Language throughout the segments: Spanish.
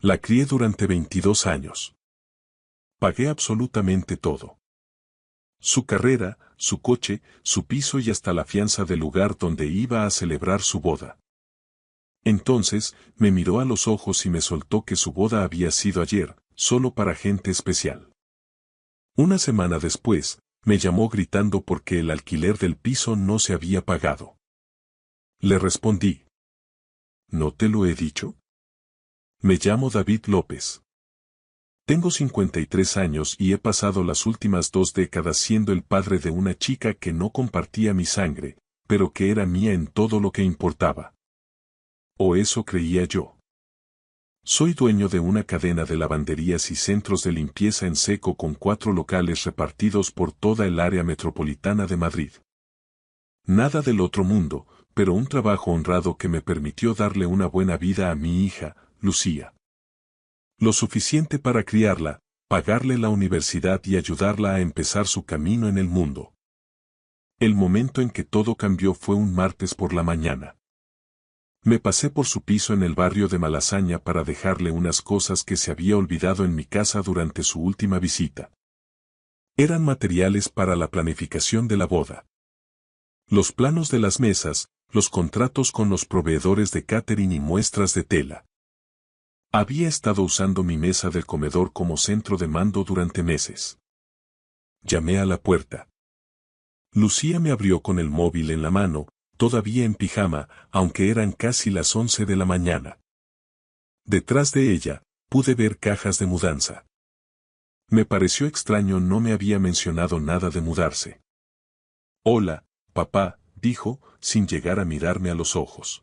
La crié durante 22 años. Pagué absolutamente todo. Su carrera, su coche, su piso y hasta la fianza del lugar donde iba a celebrar su boda. Entonces, me miró a los ojos y me soltó que su boda había sido ayer, solo para gente especial. Una semana después, me llamó gritando porque el alquiler del piso no se había pagado. Le respondí. ¿No te lo he dicho? Me llamo David López. Tengo 53 años y he pasado las últimas 2 décadas siendo el padre de una chica que no compartía mi sangre, pero que era mía en todo lo que importaba. O eso creía yo. Soy dueño de una cadena de lavanderías y centros de limpieza en seco con 4 locales repartidos por toda el área metropolitana de Madrid. Nada del otro mundo, pero un trabajo honrado que me permitió darle una buena vida a mi hija, Lucía. Lo suficiente para criarla, pagarle la universidad y ayudarla a empezar su camino en el mundo. El momento en que todo cambió fue un martes por la mañana. Me pasé por su piso en el barrio de Malasaña para dejarle unas cosas que se había olvidado en mi casa durante su última visita. Eran materiales para la planificación de la boda. Los planos de las mesas, los contratos con los proveedores de catering y muestras de tela. Había estado usando mi mesa del comedor como centro de mando durante meses. Llamé a la puerta. Lucía me abrió con el móvil en la mano, todavía en pijama, aunque eran casi las 11 de la mañana. Detrás de ella, pude ver cajas de mudanza. Me pareció extraño, no me había mencionado nada de mudarse. Hola, papá, dijo, sin llegar a mirarme a los ojos.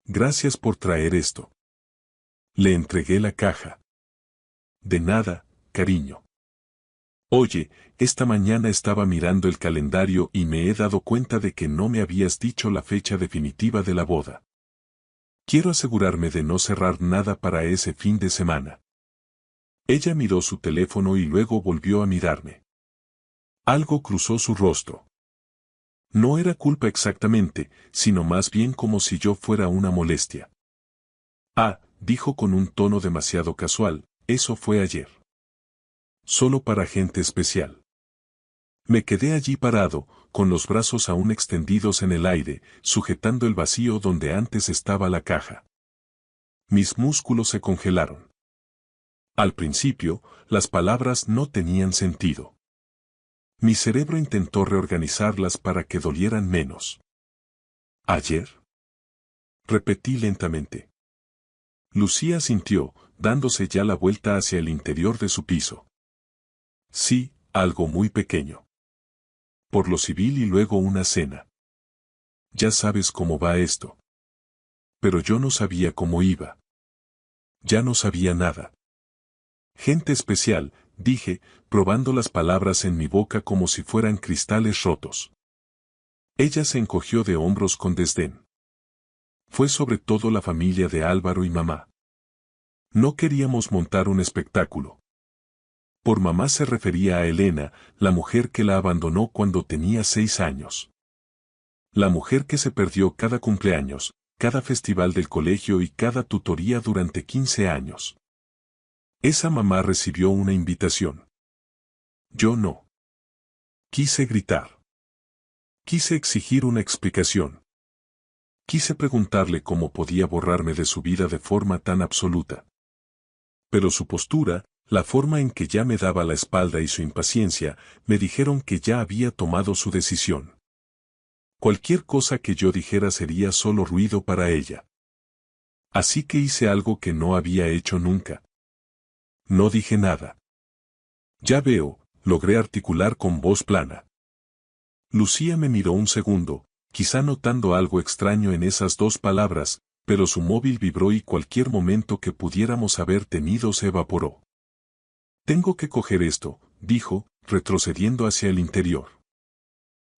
Gracias por traer esto. Le entregué la caja. De nada, cariño. Oye, esta mañana estaba mirando el calendario y me he dado cuenta de que no me habías dicho la fecha definitiva de la boda. Quiero asegurarme de no cerrar nada para ese fin de semana. Ella miró su teléfono y luego volvió a mirarme. Algo cruzó su rostro. No era culpa exactamente, sino más bien como si yo fuera una molestia. Ah, dijo con un tono demasiado casual, eso fue ayer. Solo para gente especial. Me quedé allí parado, con los brazos aún extendidos en el aire, sujetando el vacío donde antes estaba la caja. Mis músculos se congelaron. Al principio, las palabras no tenían sentido. Mi cerebro intentó reorganizarlas para que dolieran menos. ¿Ayer? Repetí lentamente. Lucía asintió, dándose ya la vuelta hacia el interior de su piso. Sí, algo muy pequeño. Por lo civil y luego una cena. Ya sabes cómo va esto. Pero yo no sabía cómo iba. Ya no sabía nada. Gente especial, dije, probando las palabras en mi boca como si fueran cristales rotos. Ella se encogió de hombros con desdén. Fue sobre todo la familia de Álvaro y mamá. No queríamos montar un espectáculo. Por mamá se refería a Elena, la mujer que la abandonó cuando tenía 6 años. La mujer que se perdió cada cumpleaños, cada festival del colegio y cada tutoría durante 15 años. Esa mamá recibió una invitación. Yo no. Quise gritar. Quise exigir una explicación. Quise preguntarle cómo podía borrarme de su vida de forma tan absoluta. Pero su postura, la forma en que ya me daba la espalda y su impaciencia, me dijeron que ya había tomado su decisión. Cualquier cosa que yo dijera sería solo ruido para ella. Así que hice algo que no había hecho nunca. No dije nada. Ya veo, logré articular con voz plana. Lucía me miró un segundo, quizá notando algo extraño en esas 2 palabras, pero su móvil vibró y cualquier momento que pudiéramos haber tenido se evaporó. Tengo que coger esto, dijo, retrocediendo hacia el interior.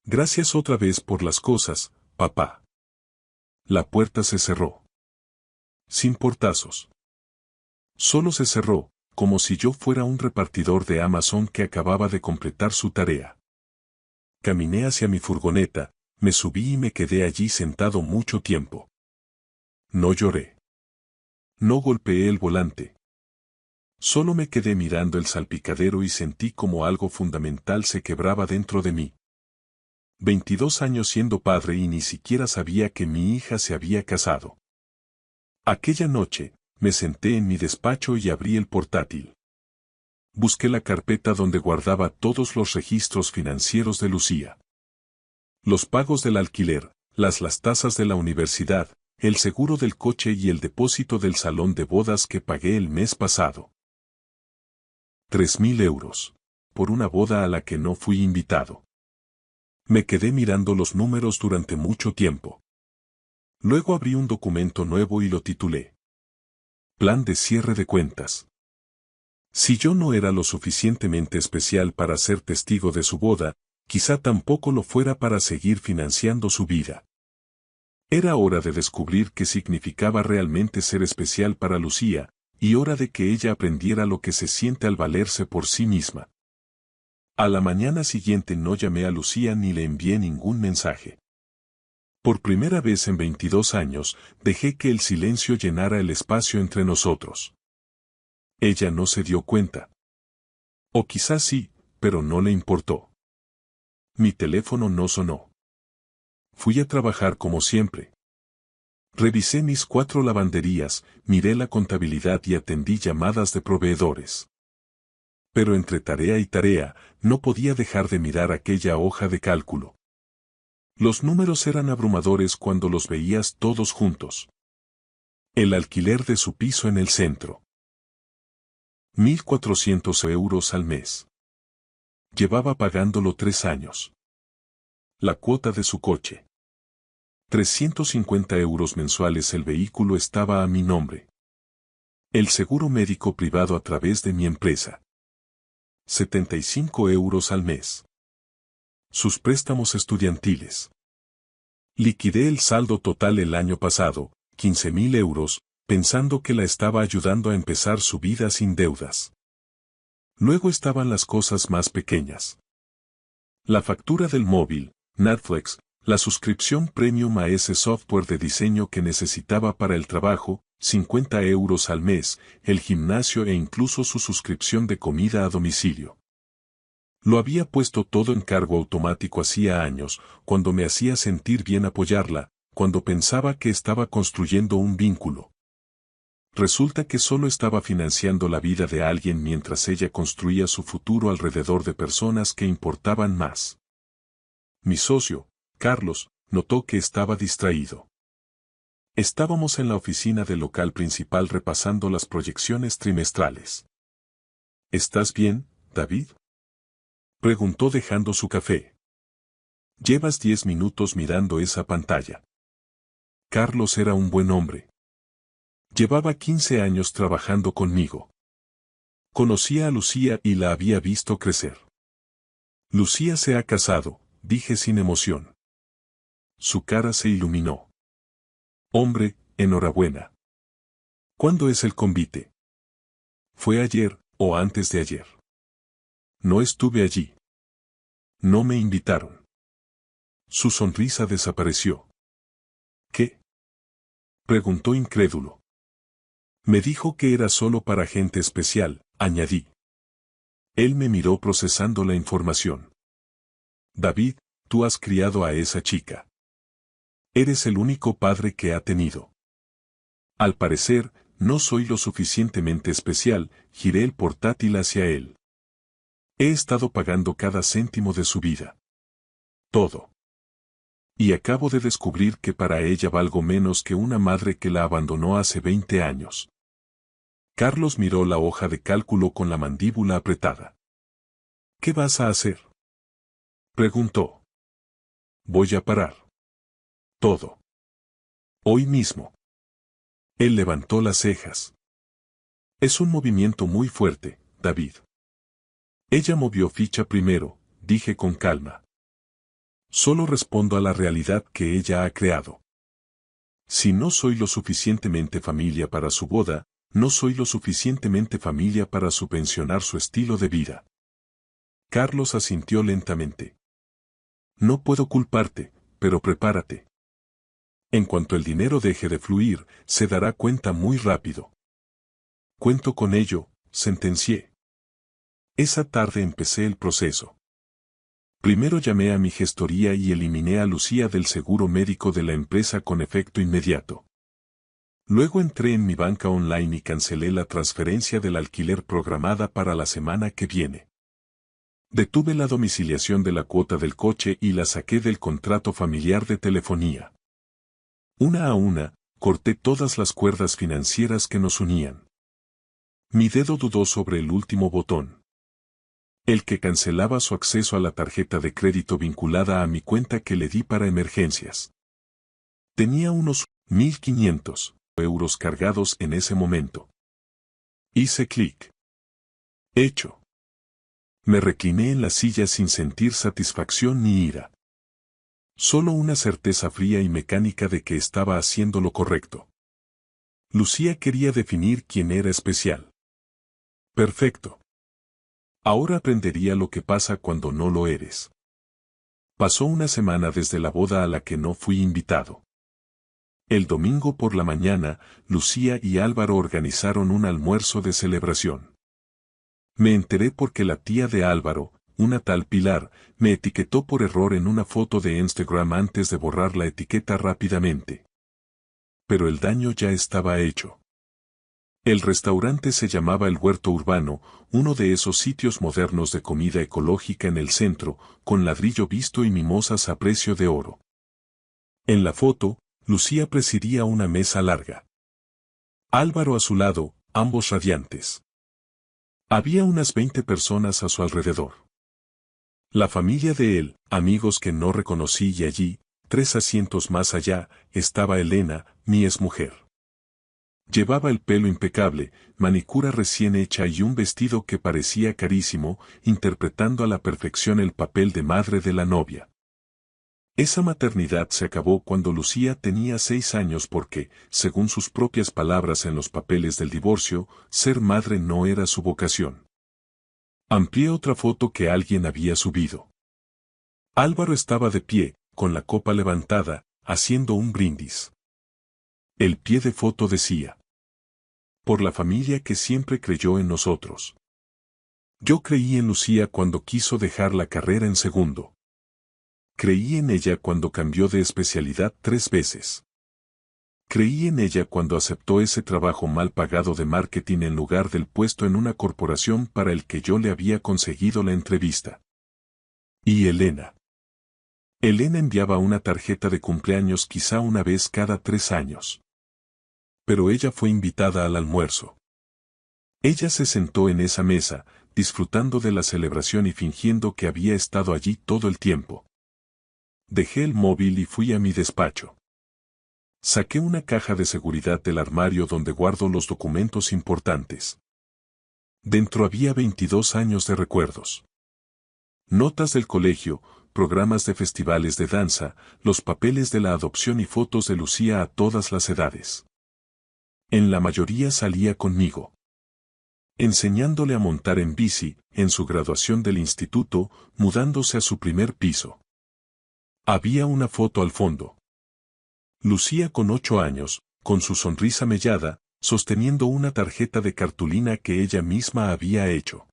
Gracias otra vez por las cosas, papá. La puerta se cerró. Sin portazos. Solo se cerró, como si yo fuera un repartidor de Amazon que acababa de completar su tarea. Caminé hacia mi furgoneta, me subí y me quedé allí sentado mucho tiempo. No lloré. No golpeé el volante. Solo me quedé mirando el salpicadero y sentí como algo fundamental se quebraba dentro de mí. 22 años siendo padre y ni siquiera sabía que mi hija se había casado. Aquella noche, me senté en mi despacho y abrí el portátil. Busqué la carpeta donde guardaba todos los registros financieros de Lucía. Los pagos del alquiler, las tasas de la universidad, el seguro del coche y el depósito del salón de bodas que pagué el mes pasado. 3.000 euros. Por una boda a la que no fui invitado. Me quedé mirando los números durante mucho tiempo. Luego abrí un documento nuevo y lo titulé Plan de cierre de cuentas. Si yo no era lo suficientemente especial para ser testigo de su boda, quizá tampoco lo fuera para seguir financiando su vida. Era hora de descubrir qué significaba realmente ser especial para Lucía, y hora de que ella aprendiera lo que se siente al valerse por sí misma. A la mañana siguiente no llamé a Lucía ni le envié ningún mensaje. Por primera vez en 22 años, dejé que el silencio llenara el espacio entre nosotros. Ella no se dio cuenta. O quizás sí, pero no le importó. Mi teléfono no sonó. Fui a trabajar como siempre. Revisé mis 4 lavanderías, miré la contabilidad y atendí llamadas de proveedores. Pero entre tarea y tarea, no podía dejar de mirar aquella hoja de cálculo. Los números eran abrumadores cuando los veías todos juntos. El alquiler de su piso en el centro. 1.400 euros al mes. Llevaba pagándolo 3 años. La cuota de su coche. 350 euros mensuales. El vehículo estaba a mi nombre. El seguro médico privado a través de mi empresa. 75 euros al mes. Sus préstamos estudiantiles. Liquidé el saldo total el año pasado, 15.000 euros, pensando que la estaba ayudando a empezar su vida sin deudas. Luego estaban las cosas más pequeñas. La factura del móvil, Netflix, la suscripción premium a ese software de diseño que necesitaba para el trabajo, 50 euros al mes, el gimnasio e incluso su suscripción de comida a domicilio. Lo había puesto todo en cargo automático hacía años, cuando me hacía sentir bien apoyarla, cuando pensaba que estaba construyendo un vínculo. Resulta que solo estaba financiando la vida de alguien mientras ella construía su futuro alrededor de personas que importaban más. Mi socio, Carlos, notó que estaba distraído. Estábamos en la oficina del local principal repasando las proyecciones trimestrales. ¿Estás bien, David?, preguntó dejando su café. Llevas 10 minutos mirando esa pantalla. Carlos era un buen hombre. Llevaba 15 años trabajando conmigo. Conocía a Lucía y la había visto crecer. Lucía se ha casado, dije sin emoción. Su cara se iluminó. Hombre, enhorabuena. ¿Cuándo es el convite? ¿Fue ayer, o antes de ayer? No estuve allí. No me invitaron. Su sonrisa desapareció. ¿Qué?, preguntó incrédulo. Me dijo que era solo para gente especial, añadí. Él me miró procesando la información. David, tú has criado a esa chica. Eres el único padre que ha tenido. Al parecer, no soy lo suficientemente especial, giré el portátil hacia él. He estado pagando cada céntimo de su vida. Todo. Y acabo de descubrir que para ella valgo menos que una madre que la abandonó hace 20 años. Carlos miró la hoja de cálculo con la mandíbula apretada. ¿Qué vas a hacer?, preguntó. Voy a parar. Todo. Hoy mismo. Él levantó las cejas. Es un movimiento muy fuerte, David. Ella movió ficha primero, dije con calma. Solo respondo a la realidad que ella ha creado. Si no soy lo suficientemente familia para su boda, no soy lo suficientemente familia para subvencionar su estilo de vida. Carlos asintió lentamente. No puedo culparte, pero prepárate. En cuanto el dinero deje de fluir, se dará cuenta muy rápido. Cuento con ello, sentencié. Esa tarde empecé el proceso. Primero llamé a mi gestoría y eliminé a Lucía del seguro médico de la empresa con efecto inmediato. Luego entré en mi banca online y cancelé la transferencia del alquiler programada para la semana que viene. Detuve la domiciliación de la cuota del coche y la saqué del contrato familiar de telefonía. Una a una, corté todas las cuerdas financieras que nos unían. Mi dedo dudó sobre el último botón. El que cancelaba su acceso a la tarjeta de crédito vinculada a mi cuenta que le di para emergencias. Tenía unos 1.500 euros cargados en ese momento. Hice clic. Hecho. Me recliné en la silla sin sentir satisfacción ni ira. Solo una certeza fría y mecánica de que estaba haciendo lo correcto. Lucía quería definir quién era especial. Perfecto. Ahora aprendería lo que pasa cuando no lo eres. Pasó una semana desde la boda a la que no fui invitado. El domingo por la mañana, Lucía y Álvaro organizaron un almuerzo de celebración. Me enteré porque la tía de Álvaro, una tal Pilar, me etiquetó por error en una foto de Instagram antes de borrar la etiqueta rápidamente. Pero el daño ya estaba hecho. El restaurante se llamaba El Huerto Urbano, uno de esos sitios modernos de comida ecológica en el centro, con ladrillo visto y mimosas a precio de oro. En la foto, Lucía presidía una mesa larga. Álvaro a su lado, ambos radiantes. Había unas 20 personas a su alrededor. La familia de él, amigos que no reconocí y allí, 3 asientos más allá, estaba Elena, mi exmujer. Llevaba el pelo impecable, manicura recién hecha y un vestido que parecía carísimo, interpretando a la perfección el papel de madre de la novia. Esa maternidad se acabó cuando Lucía tenía 6 años porque, según sus propias palabras en los papeles del divorcio, ser madre no era su vocación. Amplié otra foto que alguien había subido. Álvaro estaba de pie, con la copa levantada, haciendo un brindis. El pie de foto decía: por la familia que siempre creyó en nosotros. Yo creí en Lucía cuando quiso dejar la carrera en segundo. Creí en ella cuando cambió de especialidad 3 veces. Creí en ella cuando aceptó ese trabajo mal pagado de marketing en lugar del puesto en una corporación para el que yo le había conseguido la entrevista. Y Elena. Elena enviaba una tarjeta de cumpleaños quizá una vez cada 3 años. Pero ella fue invitada al almuerzo. Ella se sentó en esa mesa, disfrutando de la celebración y fingiendo que había estado allí todo el tiempo. Dejé el móvil y fui a mi despacho. Saqué una caja de seguridad del armario donde guardo los documentos importantes. Dentro había 22 años de recuerdos. Notas del colegio, programas de festivales de danza, los papeles de la adopción y fotos de Lucía a todas las edades. En la mayoría salía conmigo. Enseñándole a montar en bici, en su graduación del instituto, mudándose a su primer piso. Había una foto al fondo. Lucía con 8 años, con su sonrisa mellada, sosteniendo una tarjeta de cartulina que ella misma había hecho.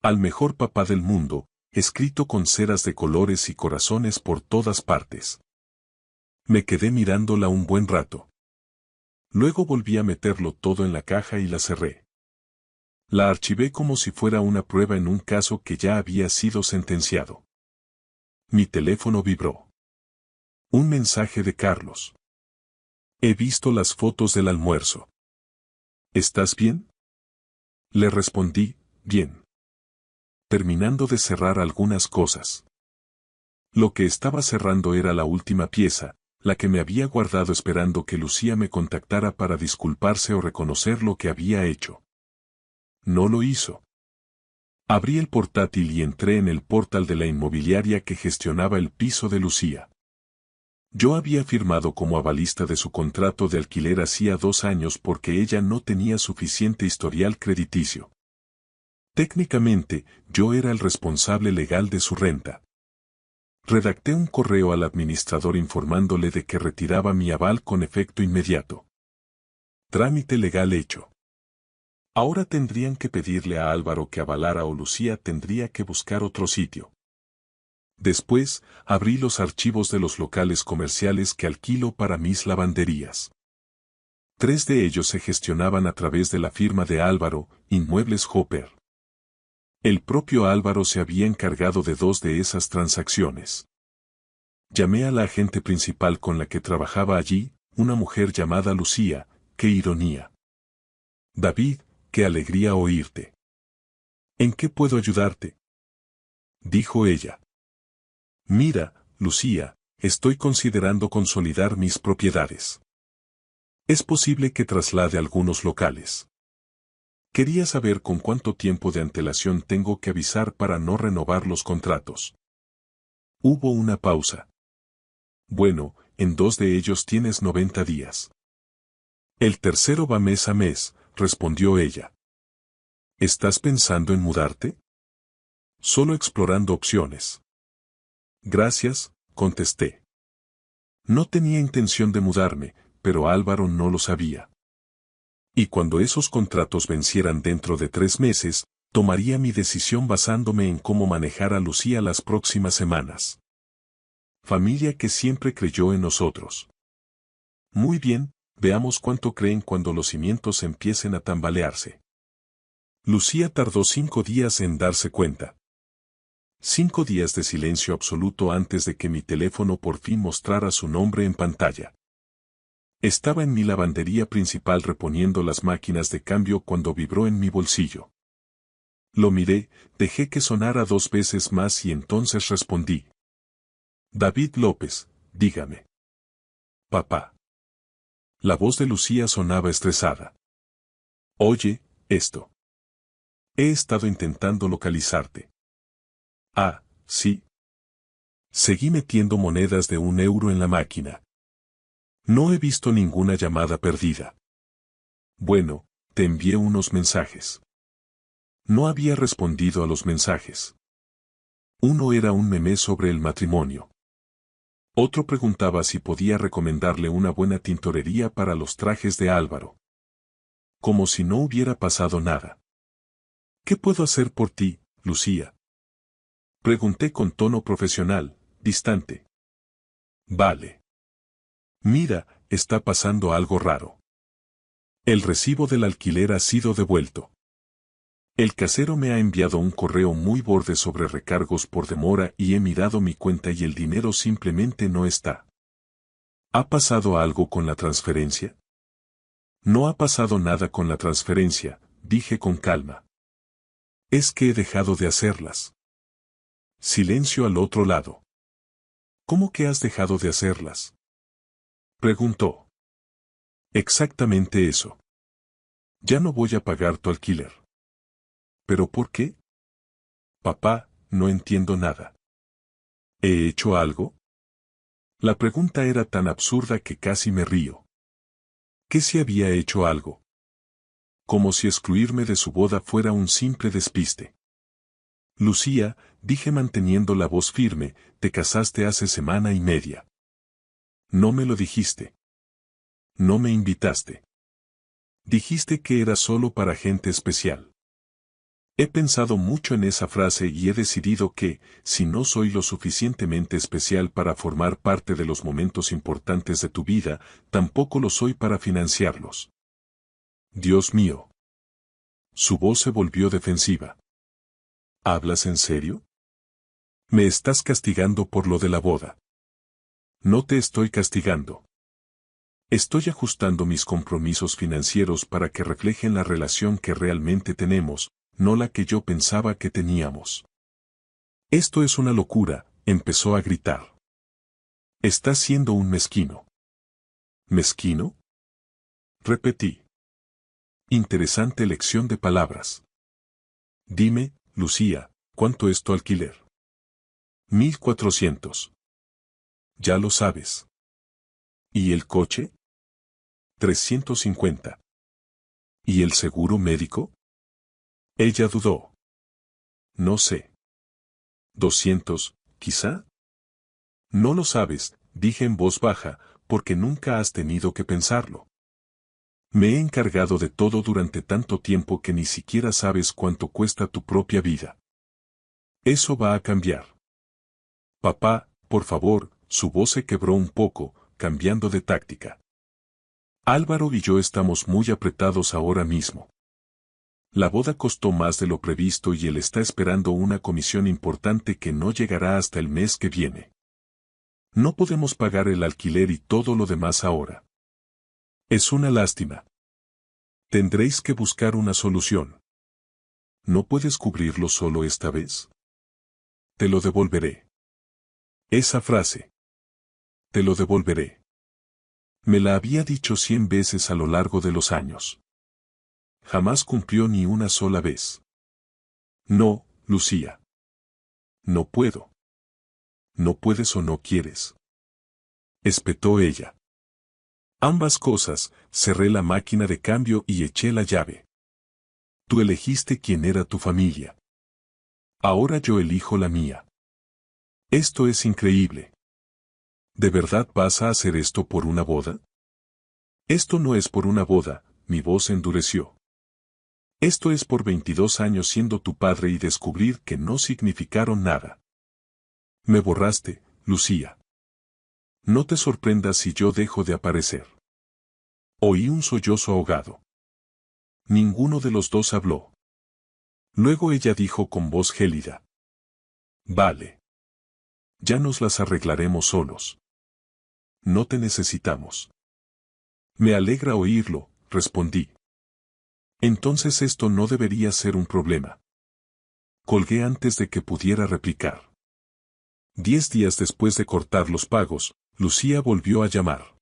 Al mejor papá del mundo, escrito con ceras de colores y corazones por todas partes. Me quedé mirándola un buen rato. Luego volví a meterlo todo en la caja y la cerré. La archivé como si fuera una prueba en un caso que ya había sido sentenciado. Mi teléfono vibró. Un mensaje de Carlos. He visto las fotos del almuerzo. ¿Estás bien? Le respondí, bien. Terminando de cerrar algunas cosas. Lo que estaba cerrando era la última pieza, la que me había guardado esperando que Lucía me contactara para disculparse o reconocer lo que había hecho. No lo hizo. Abrí el portátil y entré en el portal de la inmobiliaria que gestionaba el piso de Lucía. Yo había firmado como avalista de su contrato de alquiler hacía 2 años porque ella no tenía suficiente historial crediticio. Técnicamente, yo era el responsable legal de su renta. Redacté un correo al administrador informándole de que retiraba mi aval con efecto inmediato. Trámite legal hecho. Ahora tendrían que pedirle a Álvaro que avalara o Lucía tendría que buscar otro sitio. Después, abrí los archivos de los locales comerciales que alquilo para mis lavanderías. 3 de ellos se gestionaban a través de la firma de Álvaro, Inmuebles Hopper. El propio Álvaro se había encargado de 2 de esas transacciones. Llamé a la agente principal con la que trabajaba allí, una mujer llamada Lucía. ¡Qué ironía! David, qué alegría oírte. ¿En qué puedo ayudarte?, dijo ella. Mira, Lucía, estoy considerando consolidar mis propiedades. Es posible que traslade algunos locales. Quería saber con cuánto tiempo de antelación tengo que avisar para no renovar los contratos. Hubo una pausa. Bueno, en 2 de ellos tienes 90 días. El tercero va mes a mes, respondió ella. ¿Estás pensando en mudarte? Solo explorando opciones. Gracias, contesté. No tenía intención de mudarme, pero Álvaro no lo sabía. Y cuando esos contratos vencieran dentro de 3 meses, tomaría mi decisión basándome en cómo manejar a Lucía las próximas semanas. Familia que siempre creyó en nosotros. Muy bien, veamos cuánto creen cuando los cimientos empiecen a tambalearse. Lucía tardó 5 días en darse cuenta. 5 días de silencio absoluto antes de que mi teléfono por fin mostrara su nombre en pantalla. Estaba en mi lavandería principal reponiendo las máquinas de cambio cuando vibró en mi bolsillo. Lo miré, dejé que sonara 2 veces más y entonces respondí. David López, dígame. Papá. La voz de Lucía sonaba estresada. Oye, esto. He estado intentando localizarte. Ah, sí. Seguí metiendo monedas de 1 euro en la máquina. No he visto ninguna llamada perdida. Bueno, te envié unos mensajes. No había respondido a los mensajes. Uno era un meme sobre el matrimonio. Otro preguntaba si podía recomendarle una buena tintorería para los trajes de Álvaro. Como si no hubiera pasado nada. ¿Qué puedo hacer por ti, Lucía?, pregunté con tono profesional, distante. Vale. Mira, está pasando algo raro. El recibo del alquiler ha sido devuelto. El casero me ha enviado un correo muy borde sobre recargos por demora y he mirado mi cuenta y el dinero simplemente no está. ¿Ha pasado algo con la transferencia? No ha pasado nada con la transferencia, dije con calma. Es que he dejado de hacerlas. Silencio al otro lado. ¿Cómo que has dejado de hacerlas?, preguntó. Exactamente eso. Ya no voy a pagar tu alquiler. ¿Pero por qué? Papá, no entiendo nada. ¿He hecho algo? La pregunta era tan absurda que casi me río. ¿Qué si había hecho algo? Como si excluirme de su boda fuera un simple despiste. Lucía, dije manteniendo la voz firme, te casaste hace semana y media. No me lo dijiste. No me invitaste. Dijiste que era solo para gente especial. He pensado mucho en esa frase y he decidido que, si no soy lo suficientemente especial para formar parte de los momentos importantes de tu vida, tampoco lo soy para financiarlos. Dios mío. Su voz se volvió defensiva. ¿Hablas en serio? Me estás castigando por lo de la boda. No te estoy castigando. Estoy ajustando mis compromisos financieros para que reflejen la relación que realmente tenemos, no la que yo pensaba que teníamos. Esto es una locura, empezó a gritar. Estás siendo un mezquino. ¿Mezquino? Repetí. Interesante elección de palabras. Dime, Lucía, ¿cuánto es tu alquiler? 1.400. Ya lo sabes. ¿Y el coche? 350. ¿Y el seguro médico? Ella dudó. No sé. 200, quizá. No lo sabes, dije en voz baja, porque nunca has tenido que pensarlo. Me he encargado de todo durante tanto tiempo que ni siquiera sabes cuánto cuesta tu propia vida. Eso va a cambiar. Papá, por favor, su voz se quebró un poco, cambiando de táctica. Álvaro y yo estamos muy apretados ahora mismo. La boda costó más de lo previsto y él está esperando una comisión importante que no llegará hasta el mes que viene. No podemos pagar el alquiler y todo lo demás ahora. Es una lástima. Tendréis que buscar una solución. ¿No puedes cubrirlo solo esta vez? Te lo devolveré. Esa frase. Te lo devolveré. Me la había dicho 100 veces a lo largo de los años. Jamás cumplió ni una sola vez. No, Lucía. No puedo. No puedes o no quieres. Espetó ella. Ambas cosas, cerré la máquina de cambio y eché la llave. Tú elegiste quién era tu familia. Ahora yo elijo la mía. Esto es increíble. ¿De verdad vas a hacer esto por una boda? Esto no es por una boda, mi voz endureció. Esto es por 22 años siendo tu padre y descubrir que no significaron nada. Me borraste, Lucía. No te sorprendas si yo dejo de aparecer. Oí un sollozo ahogado. Ninguno de los dos habló. Luego ella dijo con voz gélida. Vale. Ya nos las arreglaremos solos. No te necesitamos. Me alegra oírlo, respondí. Entonces esto no debería ser un problema. Colgué antes de que pudiera replicar. 10 días después de cortar los pagos, Lucía volvió a llamar.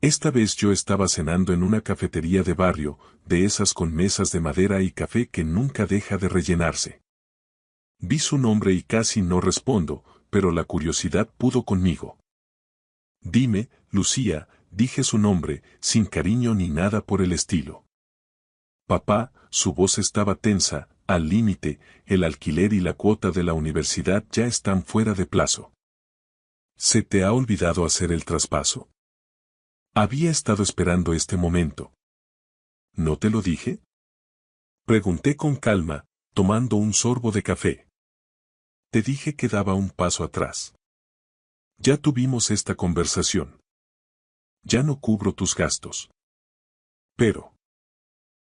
Esta vez yo estaba cenando en una cafetería de barrio, de esas con mesas de madera y café que nunca deja de rellenarse. Vi su nombre y casi no respondo, pero la curiosidad pudo conmigo. Dime, Lucía, dije su nombre, sin cariño ni nada por el estilo. Papá, su voz estaba tensa, al límite, el alquiler y la cuota de la universidad ya están fuera de plazo. ¿Se te ha olvidado hacer el traspaso? Había estado esperando este momento. ¿No te lo dije? Pregunté con calma, tomando un sorbo de café. Te dije que daba un paso atrás. Ya tuvimos esta conversación. Ya no cubro tus gastos. Pero.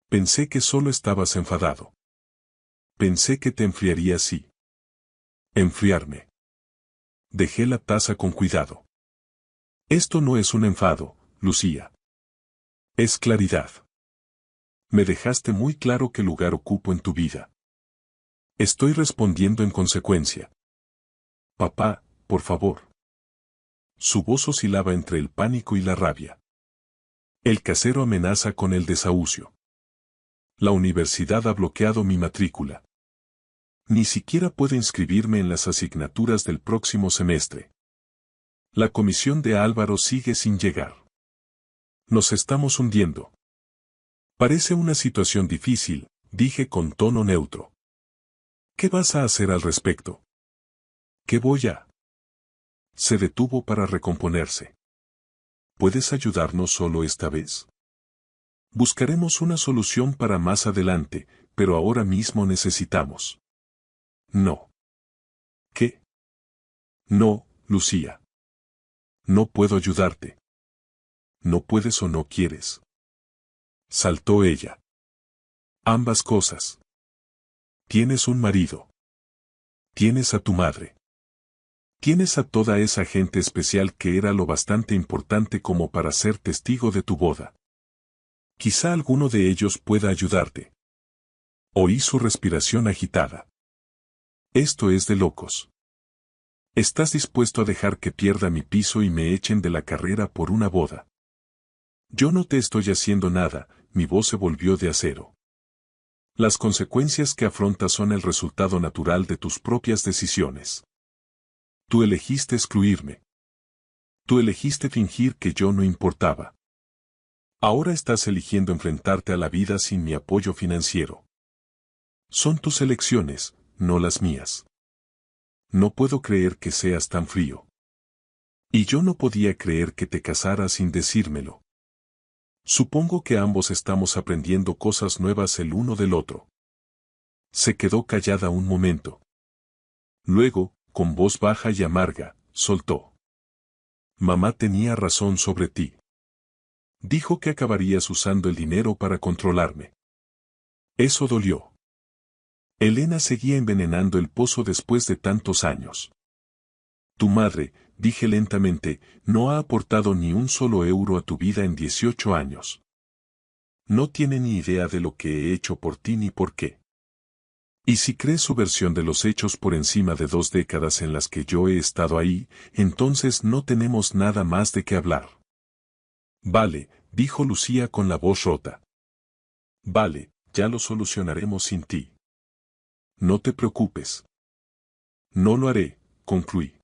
Pensé que solo estabas enfadado. Pensé que te enfriaría así. Enfriarme. Dejé la taza con cuidado. Esto no es un enfado, Lucía. Es claridad. Me dejaste muy claro qué lugar ocupo en tu vida. Estoy respondiendo en consecuencia. Papá, por favor. Su voz oscilaba entre el pánico y la rabia. El casero amenaza con el desahucio. La universidad ha bloqueado mi matrícula. Ni siquiera puedo inscribirme en las asignaturas del próximo semestre. La comisión de Álvaro sigue sin llegar. Nos estamos hundiendo. Parece una situación difícil, dije con tono neutro. ¿Qué vas a hacer al respecto? ¿Qué voy a? Se detuvo para recomponerse. ¿Puedes ayudarnos solo esta vez? Buscaremos una solución para más adelante, pero ahora mismo necesitamos. No. ¿Qué? No, Lucía. No puedo ayudarte. No puedes o no quieres. Saltó ella. Ambas cosas. Tienes un marido. Tienes a tu madre. Tienes a toda esa gente especial que era lo bastante importante como para ser testigo de tu boda. Quizá alguno de ellos pueda ayudarte. Oí su respiración agitada. Esto es de locos. ¿Estás dispuesto a dejar que pierda mi piso y me echen de la carrera por una boda? Yo no te estoy haciendo nada, mi voz se volvió de acero. Las consecuencias que afrontas son el resultado natural de tus propias decisiones. Tú elegiste excluirme. Tú elegiste fingir que yo no importaba. Ahora estás eligiendo enfrentarte a la vida sin mi apoyo financiero. Son tus elecciones, no las mías. No puedo creer que seas tan frío. Y yo no podía creer que te casaras sin decírmelo. Supongo que ambos estamos aprendiendo cosas nuevas el uno del otro. Se quedó callada un momento. Luego, con voz baja y amarga, soltó. Mamá tenía razón sobre ti. Dijo que acabarías usando el dinero para controlarme. Eso dolió. Elena seguía envenenando el pozo después de tantos años. Tu madre, dije lentamente, no ha aportado ni un solo euro a tu vida en 18 años. No tiene ni idea de lo que he hecho por ti ni por qué. Y si crees su versión de los hechos por encima de 2 décadas en las que yo he estado ahí, entonces no tenemos nada más de qué hablar. Vale, dijo Lucía con la voz rota. Vale, ya lo solucionaremos sin ti. No te preocupes. No lo haré, concluí.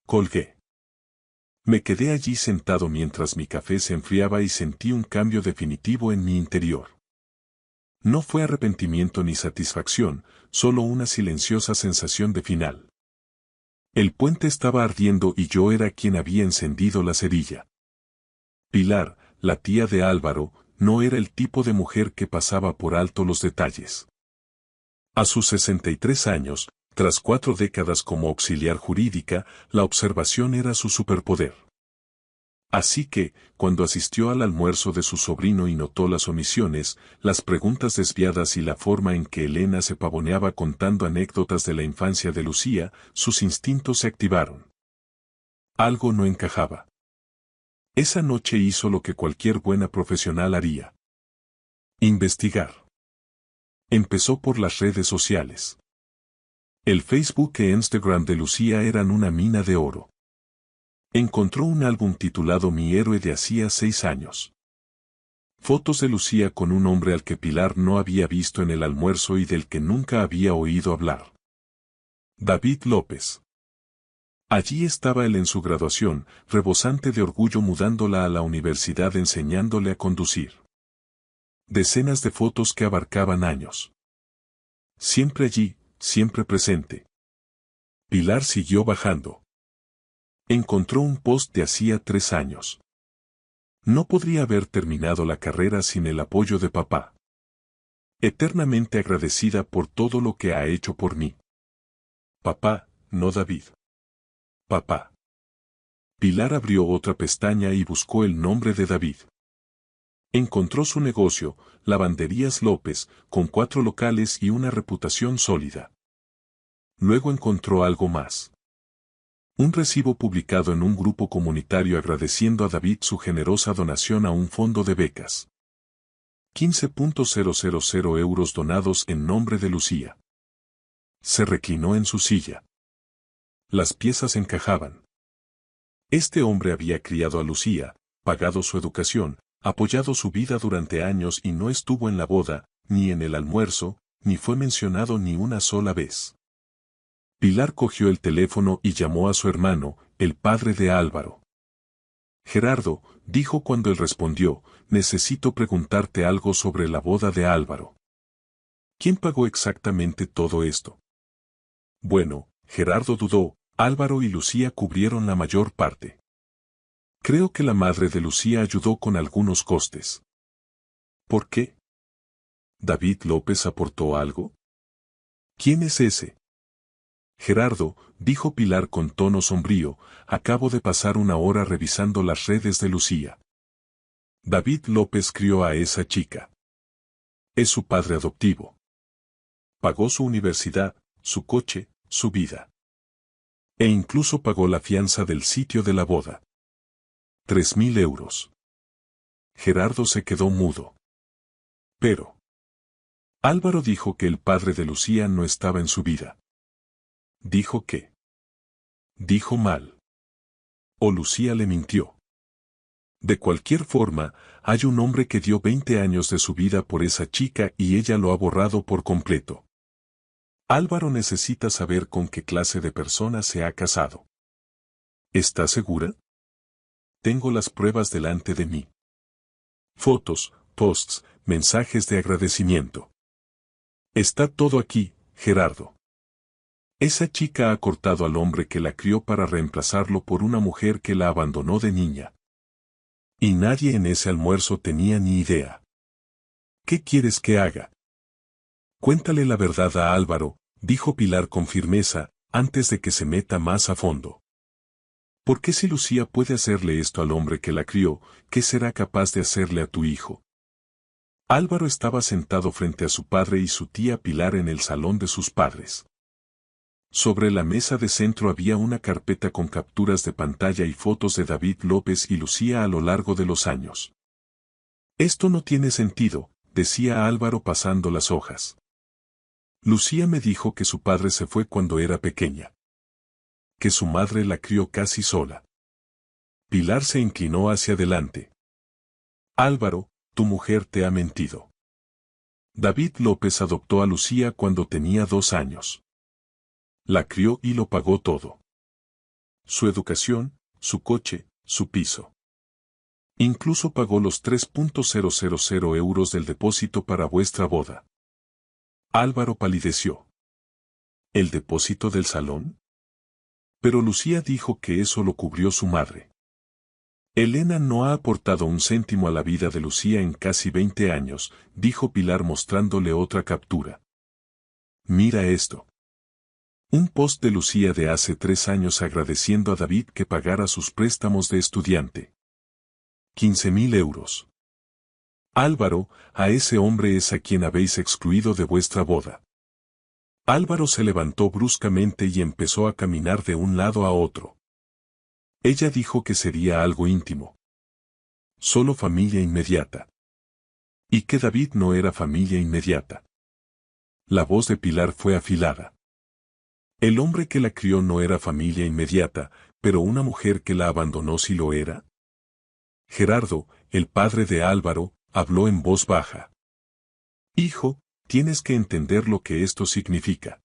Colgué. Me quedé allí sentado mientras mi café se enfriaba y sentí un cambio definitivo en mi interior. No fue arrepentimiento ni satisfacción, solo una silenciosa sensación de final. El puente estaba ardiendo y yo era quien había encendido la cerilla. Pilar, la tía de Álvaro, no era el tipo de mujer que pasaba por alto los detalles. A sus 63 años, tras 4 décadas como auxiliar jurídica, la observación era su superpoder. Así que, cuando asistió al almuerzo de su sobrino y notó las omisiones, las preguntas desviadas y la forma en que Elena se pavoneaba contando anécdotas de la infancia de Lucía, sus instintos se activaron. Algo no encajaba. Esa noche hizo lo que cualquier buena profesional haría. Investigar. Empezó por las redes sociales. El Facebook e Instagram de Lucía eran una mina de oro. Encontró un álbum titulado Mi héroe de hacía 6 años. Fotos de Lucía con un hombre al que Pilar no había visto en el almuerzo y del que nunca había oído hablar. David López. Allí estaba él en su graduación, rebosante de orgullo mudándola a la universidad enseñándole a conducir. Decenas de fotos que abarcaban años. Siempre allí, siempre presente. Pilar siguió bajando. Encontró un post de hacía 3 años. No podría haber terminado la carrera sin el apoyo de papá. Eternamente agradecida por todo lo que ha hecho por mí. Papá, no David. Papá. Pilar abrió otra pestaña y buscó el nombre de David. Encontró su negocio, Lavanderías López, con 4 locales y una reputación sólida. Luego encontró algo más. Un recibo publicado en un grupo comunitario agradeciendo a David su generosa donación a un fondo de becas. 15.000 euros donados en nombre de Lucía. Se reclinó en su silla. Las piezas encajaban. Este hombre había criado a Lucía, pagado su educación, apoyado su vida durante años y no estuvo en la boda, ni en el almuerzo, ni fue mencionado ni una sola vez. Pilar cogió el teléfono y llamó a su hermano, el padre de Álvaro. Gerardo, dijo cuando él respondió, necesito preguntarte algo sobre la boda de Álvaro. ¿Quién pagó exactamente todo esto? Bueno, Gerardo dudó, Álvaro y Lucía cubrieron la mayor parte. Creo que la madre de Lucía ayudó con algunos costes. ¿Por qué? ¿David López aportó algo? ¿Quién es ese? Gerardo, dijo Pilar con tono sombrío, acabo de pasar una hora revisando las redes de Lucía. David López crió a esa chica. Es su padre adoptivo. Pagó su universidad, su coche, su vida. E incluso pagó la fianza del sitio de la boda. 3.000 euros. Gerardo se quedó mudo. Pero Álvaro dijo que el padre de Lucía no estaba en su vida. Dijo que. Dijo mal. O Lucía le mintió. De cualquier forma, hay un hombre que dio 20 años de su vida por esa chica y ella lo ha borrado por completo. Álvaro necesita saber con qué clase de persona se ha casado. ¿Está segura? Tengo las pruebas delante de mí. Fotos, posts, mensajes de agradecimiento. Está todo aquí, Gerardo. Esa chica ha cortado al hombre que la crió para reemplazarlo por una mujer que la abandonó de niña. Y nadie en ese almuerzo tenía ni idea. ¿Qué quieres que haga? Cuéntale la verdad a Álvaro, dijo Pilar con firmeza, antes de que se meta más a fondo. ¿Por qué si Lucía puede hacerle esto al hombre que la crió, qué será capaz de hacerle a tu hijo? Álvaro estaba sentado frente a su padre y su tía Pilar en el salón de sus padres. Sobre la mesa de centro había una carpeta con capturas de pantalla y fotos de David López y Lucía a lo largo de los años. Esto no tiene sentido, decía Álvaro pasando las hojas. Lucía me dijo que su padre se fue cuando era pequeña. Que su madre la crió casi sola. Pilar se inclinó hacia adelante. Álvaro, tu mujer te ha mentido. David López adoptó a Lucía cuando tenía 2 años. La crió y lo pagó todo. Su educación, su coche, su piso. Incluso pagó los 3.000 euros del depósito para vuestra boda. Álvaro palideció. ¿El depósito del salón? Pero Lucía dijo que eso lo cubrió su madre. Elena no ha aportado un céntimo a la vida de Lucía en casi 20 años, dijo Pilar mostrándole otra captura. Mira esto. Un post de Lucía de hace 3 años agradeciendo a David que pagara sus préstamos de estudiante. 15.000 euros. Álvaro, a ese hombre es a quien habéis excluido de vuestra boda. Álvaro se levantó bruscamente y empezó a caminar de un lado a otro. Ella dijo que sería algo íntimo. Solo familia inmediata. Y que David no era familia inmediata. La voz de Pilar fue afilada. El hombre que la crió no era familia inmediata, pero una mujer que la abandonó sí lo era. Gerardo, el padre de Álvaro, habló en voz baja. Hijo, tienes que entender lo que esto significa.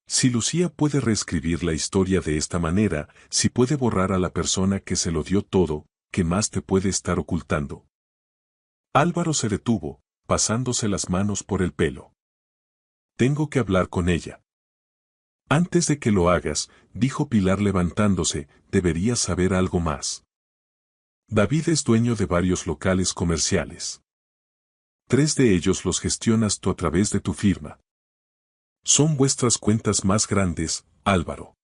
Si Lucía puede reescribir la historia de esta manera, si puede borrar a la persona que se lo dio todo, ¿qué más te puede estar ocultando? Álvaro se detuvo, pasándose las manos por el pelo. Tengo que hablar con ella. Antes de que lo hagas, dijo Pilar levantándose, deberías saber algo más. David es dueño de varios locales comerciales. 3 de ellos los gestionas tú a través de tu firma. Son vuestras cuentas más grandes, Álvaro.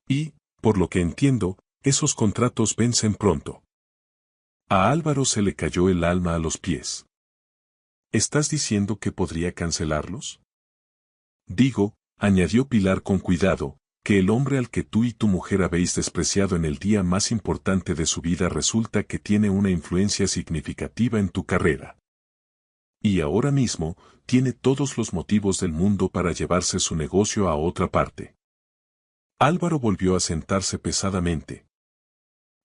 Y, por lo que entiendo, esos contratos vencen pronto. A Álvaro se le cayó el alma a los pies. ¿Estás diciendo que podría cancelarlos? Digo, añadió Pilar con cuidado, que el hombre al que tú y tu mujer habéis despreciado en el día más importante de su vida resulta que tiene una influencia significativa en tu carrera. Y ahora mismo, tiene todos los motivos del mundo para llevarse su negocio a otra parte. Álvaro volvió a sentarse pesadamente.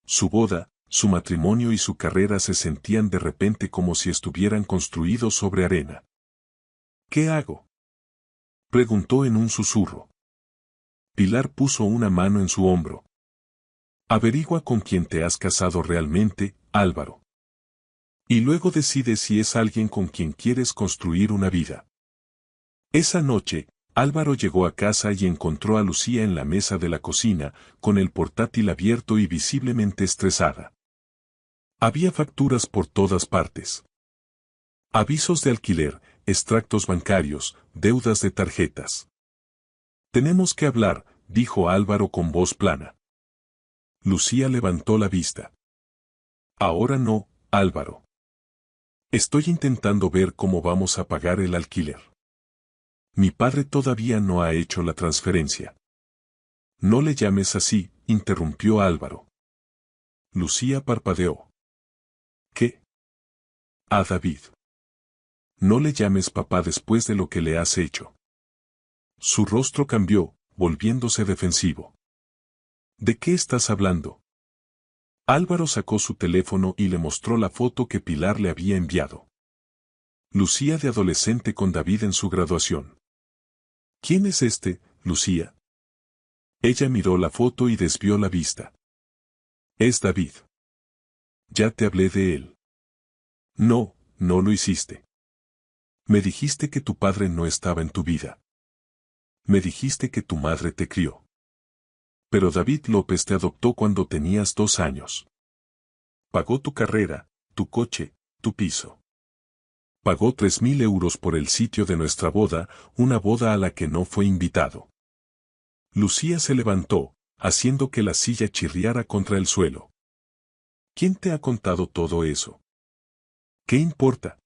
Su boda, su matrimonio y su carrera se sentían de repente como si estuvieran construidos sobre arena. ¿Qué hago?, preguntó en un susurro. Pilar puso una mano en su hombro. Averigua con quién te has casado realmente, Álvaro. Y luego decide si es alguien con quien quieres construir una vida. Esa noche, Álvaro llegó a casa y encontró a Lucía en la mesa de la cocina, con el portátil abierto y visiblemente estresada. Había facturas por todas partes. Avisos de alquiler, extractos bancarios, deudas de tarjetas. Tenemos que hablar, dijo Álvaro con voz plana. Lucía levantó la vista. Ahora no, Álvaro. Estoy intentando ver cómo vamos a pagar el alquiler. Mi padre todavía no ha hecho la transferencia. No le llames así, interrumpió Álvaro. Lucía parpadeó. ¿Qué? A David. No le llames papá después de lo que le has hecho. Su rostro cambió, volviéndose defensivo. ¿De qué estás hablando? Álvaro sacó su teléfono y le mostró la foto que Pilar le había enviado. Lucía de adolescente con David en su graduación. ¿Quién es este, Lucía? Ella miró la foto y desvió la vista. Es David. Ya te hablé de él. No, no lo hiciste. Me dijiste que tu padre no estaba en tu vida. Me dijiste que tu madre te crió. Pero David López te adoptó cuando tenías 2 años. Pagó tu carrera, tu coche, tu piso. Pagó 3.000 euros por el sitio de nuestra boda, una boda a la que no fue invitado. Lucía se levantó, haciendo que la silla chirriara contra el suelo. ¿Quién te ha contado todo eso? ¿Qué importa?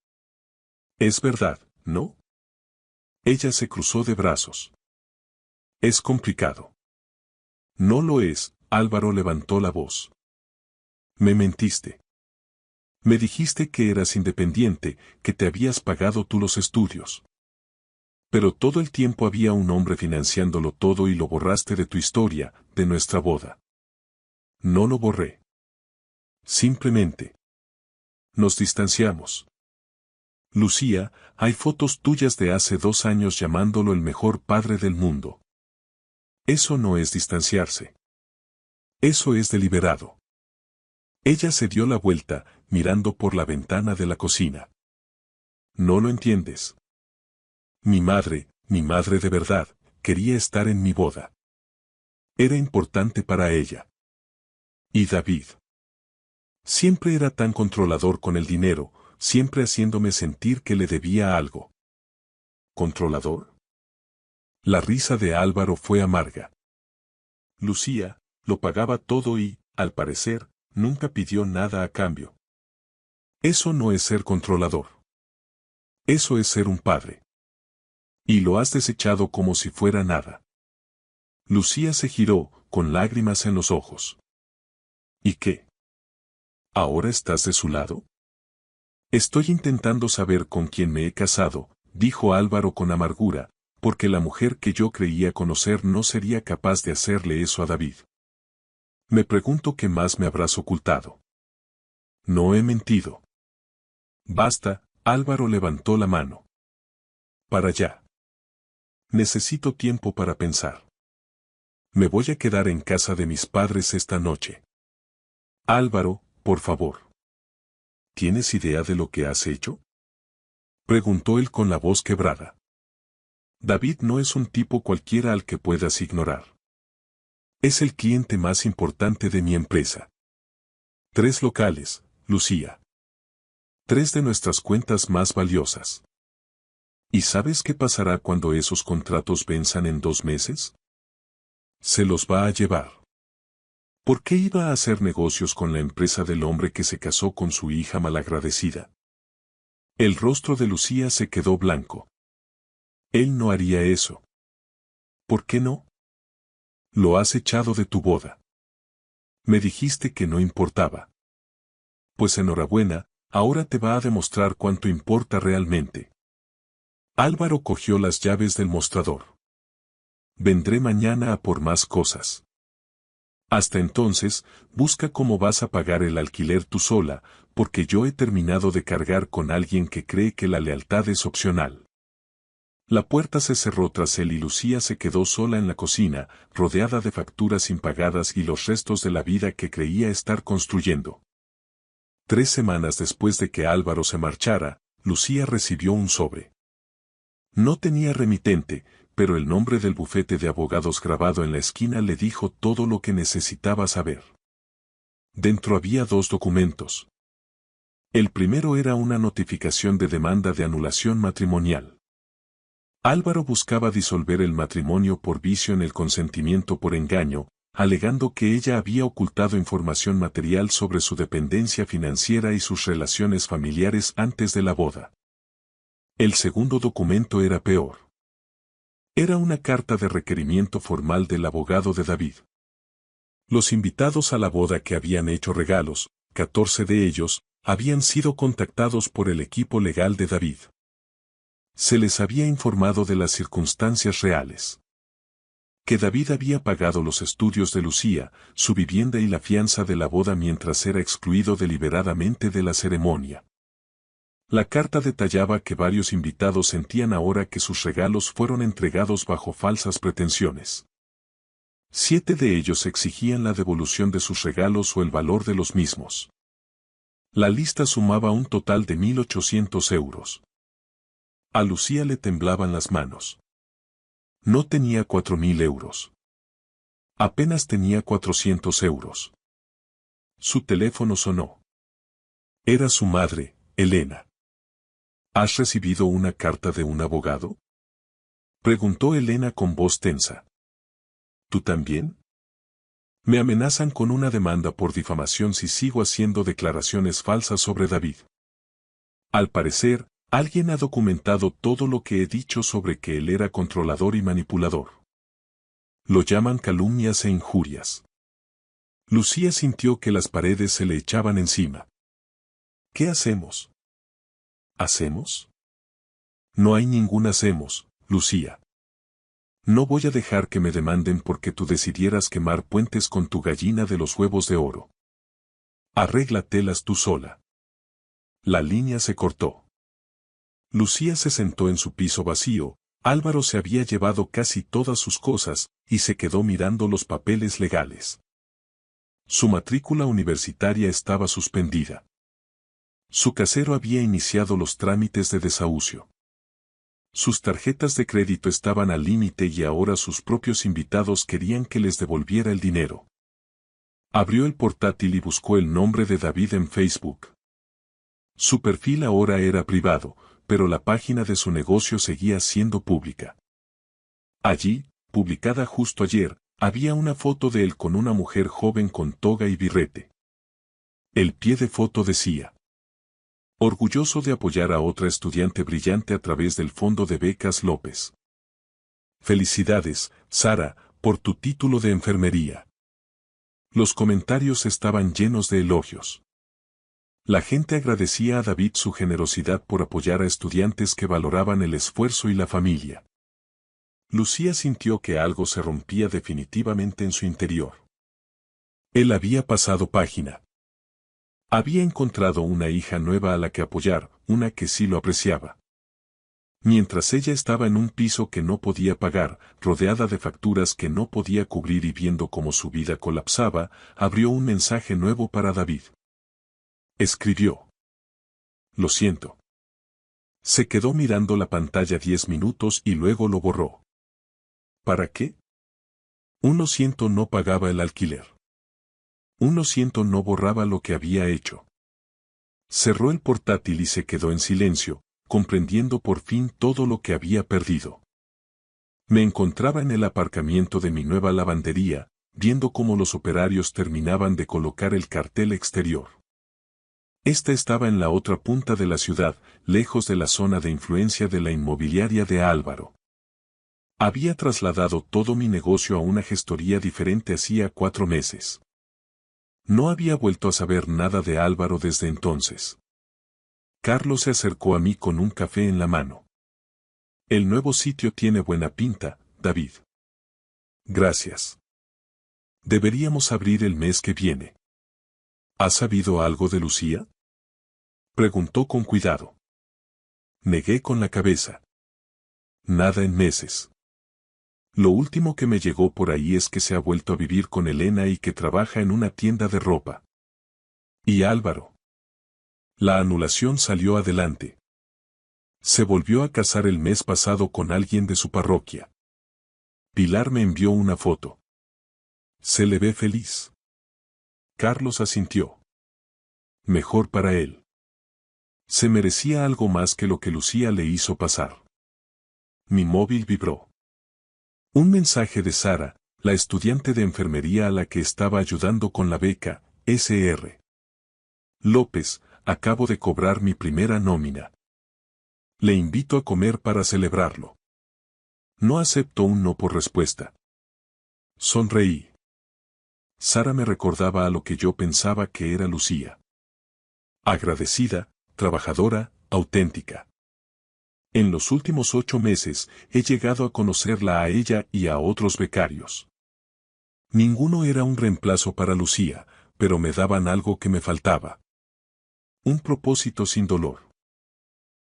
Es verdad, ¿no? Ella se cruzó de brazos. Es complicado. No lo es, Álvaro levantó la voz. Me mentiste. Me dijiste que eras independiente, que te habías pagado tú los estudios. Pero todo el tiempo había un hombre financiándolo todo y lo borraste de tu historia, de nuestra boda. No lo borré. Simplemente. Nos distanciamos. Lucía, hay fotos tuyas de hace 2 años llamándolo el mejor padre del mundo. Eso no es distanciarse. Eso es deliberado. Ella se dio la vuelta, mirando por la ventana de la cocina. No lo entiendes. Mi madre de verdad, quería estar en mi boda. Era importante para ella. Y David. Siempre era tan controlador con el dinero, siempre haciéndome sentir que le debía algo. ¿Controlador? La risa de Álvaro fue amarga. Lucía, lo pagaba todo y, al parecer, nunca pidió nada a cambio. Eso no es ser controlador. Eso es ser un padre. Y lo has desechado como si fuera nada. Lucía se giró, con lágrimas en los ojos. ¿Y qué? ¿Ahora estás de su lado? Estoy intentando saber con quién me he casado, dijo Álvaro con amargura, porque la mujer que yo creía conocer no sería capaz de hacerle eso a David. Me pregunto qué más me habrás ocultado. No he mentido. Basta, Álvaro levantó la mano. Para allá. Necesito tiempo para pensar. Me voy a quedar en casa de mis padres esta noche. Álvaro, por favor. ¿Tienes idea de lo que has hecho? Preguntó él con la voz quebrada. David no es un tipo cualquiera al que puedas ignorar. Es el cliente más importante de mi empresa. 3 locales, Lucía. 3 de nuestras cuentas más valiosas. ¿Y sabes qué pasará cuando esos contratos venzan en 2 meses? Se los va a llevar. ¿Por qué iba a hacer negocios con la empresa del hombre que se casó con su hija malagradecida? El rostro de Lucía se quedó blanco. Él no haría eso. ¿Por qué no? Lo has echado de tu boda. Me dijiste que no importaba. Pues enhorabuena, ahora te va a demostrar cuánto importa realmente. Álvaro cogió las llaves del mostrador. Vendré mañana a por más cosas. Hasta entonces, busca cómo vas a pagar el alquiler tú sola, porque yo he terminado de cargar con alguien que cree que la lealtad es opcional. La puerta se cerró tras él y Lucía se quedó sola en la cocina, rodeada de facturas impagadas y los restos de la vida que creía estar construyendo. 3 semanas después de que Álvaro se marchara, Lucía recibió un sobre. No tenía remitente, pero el nombre del bufete de abogados grabado en la esquina le dijo todo lo que necesitaba saber. Dentro había 2 documentos. El primero era una notificación de demanda de anulación matrimonial. Álvaro buscaba disolver el matrimonio por vicio en el consentimiento por engaño, alegando que ella había ocultado información material sobre su dependencia financiera y sus relaciones familiares antes de la boda. El segundo documento era peor. Era una carta de requerimiento formal del abogado de David. Los invitados a la boda que habían hecho regalos, 14 de ellos, habían sido contactados por el equipo legal de David. Se les había informado de las circunstancias reales. Que David había pagado los estudios de Lucía, su vivienda y la fianza de la boda mientras era excluido deliberadamente de la ceremonia. La carta detallaba que varios invitados sentían ahora que sus regalos fueron entregados bajo falsas pretensiones. 7 de ellos exigían la devolución de sus regalos o el valor de los mismos. La lista sumaba un total de 1.800 euros. A Lucía le temblaban las manos. No tenía 4.000 euros. Apenas tenía 400 euros. Su teléfono sonó. Era su madre, Elena. ¿Has recibido una carta de un abogado? Preguntó Elena con voz tensa. ¿Tú también? Me amenazan con una demanda por difamación si sigo haciendo declaraciones falsas sobre David. Al parecer, alguien ha documentado todo lo que he dicho sobre que él era controlador y manipulador. Lo llaman calumnias e injurias. Lucía sintió que las paredes se le echaban encima. ¿Qué hacemos? ¿Hacemos? No hay ningún hacemos, Lucía. No voy a dejar que me demanden porque tú decidieras quemar puentes con tu gallina de los huevos de oro. Arréglatelas tú sola. La línea se cortó. Lucía se sentó en su piso vacío. Álvaro se había llevado casi todas sus cosas y se quedó mirando los papeles legales. Su matrícula universitaria estaba suspendida. Su casero había iniciado los trámites de desahucio. Sus tarjetas de crédito estaban al límite y ahora sus propios invitados querían que les devolviera el dinero. Abrió el portátil y buscó el nombre de David en Facebook. Su perfil ahora era privado, pero la página de su negocio seguía siendo pública. Allí, publicada justo ayer, había una foto de él con una mujer joven con toga y birrete. El pie de foto decía: orgulloso de apoyar a otra estudiante brillante a través del Fondo de Becas López. Felicidades, Sara, por tu título de enfermería. Los comentarios estaban llenos de elogios. La gente agradecía a David su generosidad por apoyar a estudiantes que valoraban el esfuerzo y la familia. Lucía sintió que algo se rompía definitivamente en su interior. Él había pasado página. Había encontrado una hija nueva a la que apoyar, una que sí lo apreciaba. Mientras ella estaba en un piso que no podía pagar, rodeada de facturas que no podía cubrir y viendo cómo su vida colapsaba, abrió un mensaje nuevo para David. Escribió: lo siento. Se quedó mirando la pantalla 10 minutos y luego lo borró. ¿Para qué? Un lo siento no pagaba el alquiler. Un lo siento no borraba lo que había hecho. Cerró el portátil y se quedó en silencio, comprendiendo por fin todo lo que había perdido. Me encontraba en el aparcamiento de mi nueva lavandería, viendo cómo los operarios terminaban de colocar el cartel exterior. Esta estaba en la otra punta de la ciudad, lejos de la zona de influencia de la inmobiliaria de Álvaro. Había trasladado todo mi negocio a una gestoría diferente hacía 4 meses. No había vuelto a saber nada de Álvaro desde entonces. Carlos se acercó a mí con un café en la mano. El nuevo sitio tiene buena pinta, David. Gracias. Deberíamos abrir el mes que viene. ¿Has sabido algo de Lucía? Preguntó con cuidado. Negué con la cabeza. Nada en meses. Lo último que me llegó por ahí es que se ha vuelto a vivir con Elena y que trabaja en una tienda de ropa. ¿Y Álvaro? La anulación salió adelante. Se volvió a casar el mes pasado con alguien de su parroquia. Pilar me envió una foto. Se le ve feliz. Carlos asintió. Mejor para él. Se merecía algo más que lo que Lucía le hizo pasar. Mi móvil vibró. Un mensaje de Sara, la estudiante de enfermería a la que estaba ayudando con la beca, Sr. López, acabo de cobrar mi primera nómina. Le invito a comer para celebrarlo. No acepto un no por respuesta. Sonreí. Sara me recordaba a lo que yo pensaba que era Lucía. Agradecida, trabajadora, auténtica. En los últimos 8 meses he llegado a conocerla a ella y a otros becarios. Ninguno era un reemplazo para Lucía, pero me daban algo que me faltaba. Un propósito sin dolor.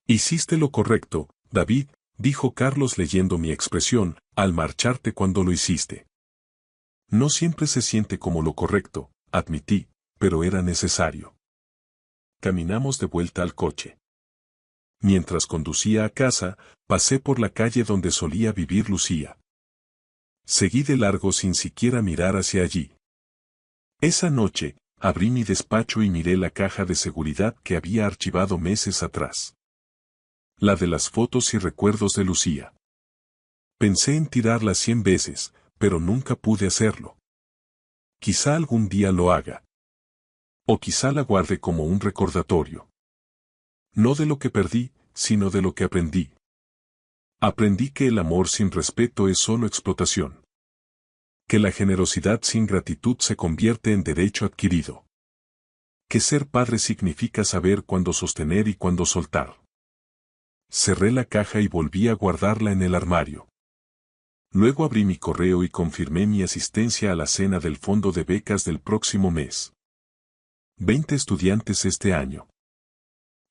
Hiciste lo correcto, David, dijo Carlos leyendo mi expresión, al marcharte cuando lo hiciste. No siempre se siente como lo correcto, admití, pero era necesario. Caminamos de vuelta al coche. Mientras conducía a casa, pasé por la calle donde solía vivir Lucía. Seguí de largo sin siquiera mirar hacia allí. Esa noche, abrí mi despacho y miré la caja de seguridad que había archivado meses atrás. La de las fotos y recuerdos de Lucía. Pensé en tirarla 100 veces, pero nunca pude hacerlo. Quizá algún día lo haga. O quizá la guarde como un recordatorio. No de lo que perdí, sino de lo que aprendí. Aprendí que el amor sin respeto es solo explotación. Que la generosidad sin gratitud se convierte en derecho adquirido. Que ser padre significa saber cuándo sostener y cuándo soltar. Cerré la caja y volví a guardarla en el armario. Luego abrí mi correo y confirmé mi asistencia a la cena del fondo de becas del próximo mes. 20 estudiantes este año.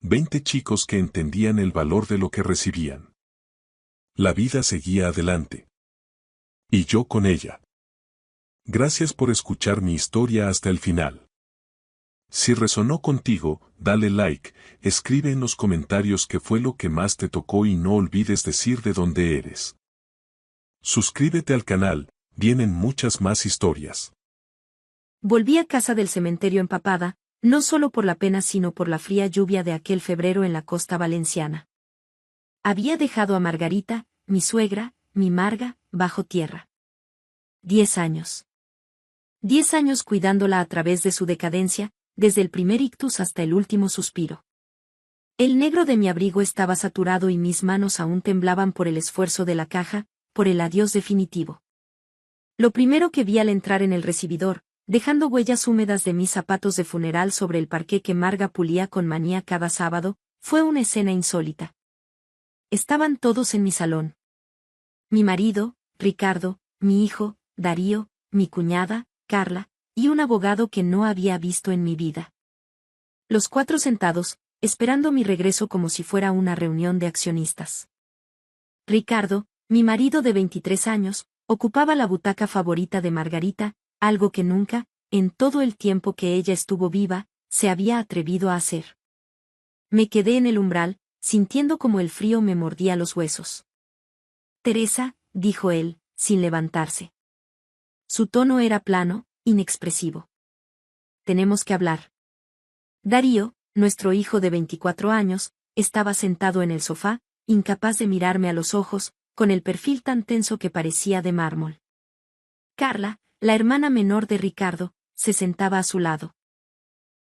20 chicos que entendían el valor de lo que recibían. La vida seguía adelante. Y yo con ella. Gracias por escuchar mi historia hasta el final. Si resonó contigo, dale like, escribe en los comentarios qué fue lo que más te tocó y no olvides decir de dónde eres. Suscríbete al canal, vienen muchas más historias. Volví a casa del cementerio empapada, no solo por la pena sino por la fría lluvia de aquel febrero en la costa valenciana. Había dejado a Margarita, mi suegra, mi Marga, bajo tierra. 10 años. 10 años cuidándola a través de su decadencia, desde el primer ictus hasta el último suspiro. El negro de mi abrigo estaba saturado y mis manos aún temblaban por el esfuerzo de la caja, por el adiós definitivo. Lo primero que vi al entrar en el recibidor, dejando huellas húmedas de mis zapatos de funeral sobre el parqué que Marga pulía con manía cada sábado, fue una escena insólita. Estaban todos en mi salón. Mi marido, Ricardo, mi hijo, Darío, mi cuñada, Carla, y un abogado que no había visto en mi vida. Los 4 sentados, esperando mi regreso como si fuera una reunión de accionistas. Ricardo, mi marido de 23 años, ocupaba la butaca favorita de Margarita, algo que nunca, en todo el tiempo que ella estuvo viva, se había atrevido a hacer. Me quedé en el umbral, sintiendo como el frío me mordía los huesos. Teresa, dijo él, sin levantarse. Su tono era plano, inexpresivo. Tenemos que hablar. Darío, nuestro hijo de 24 años, estaba sentado en el sofá, incapaz de mirarme a los ojos, con el perfil tan tenso que parecía de mármol. Carla, la hermana menor de Ricardo, se sentaba a su lado.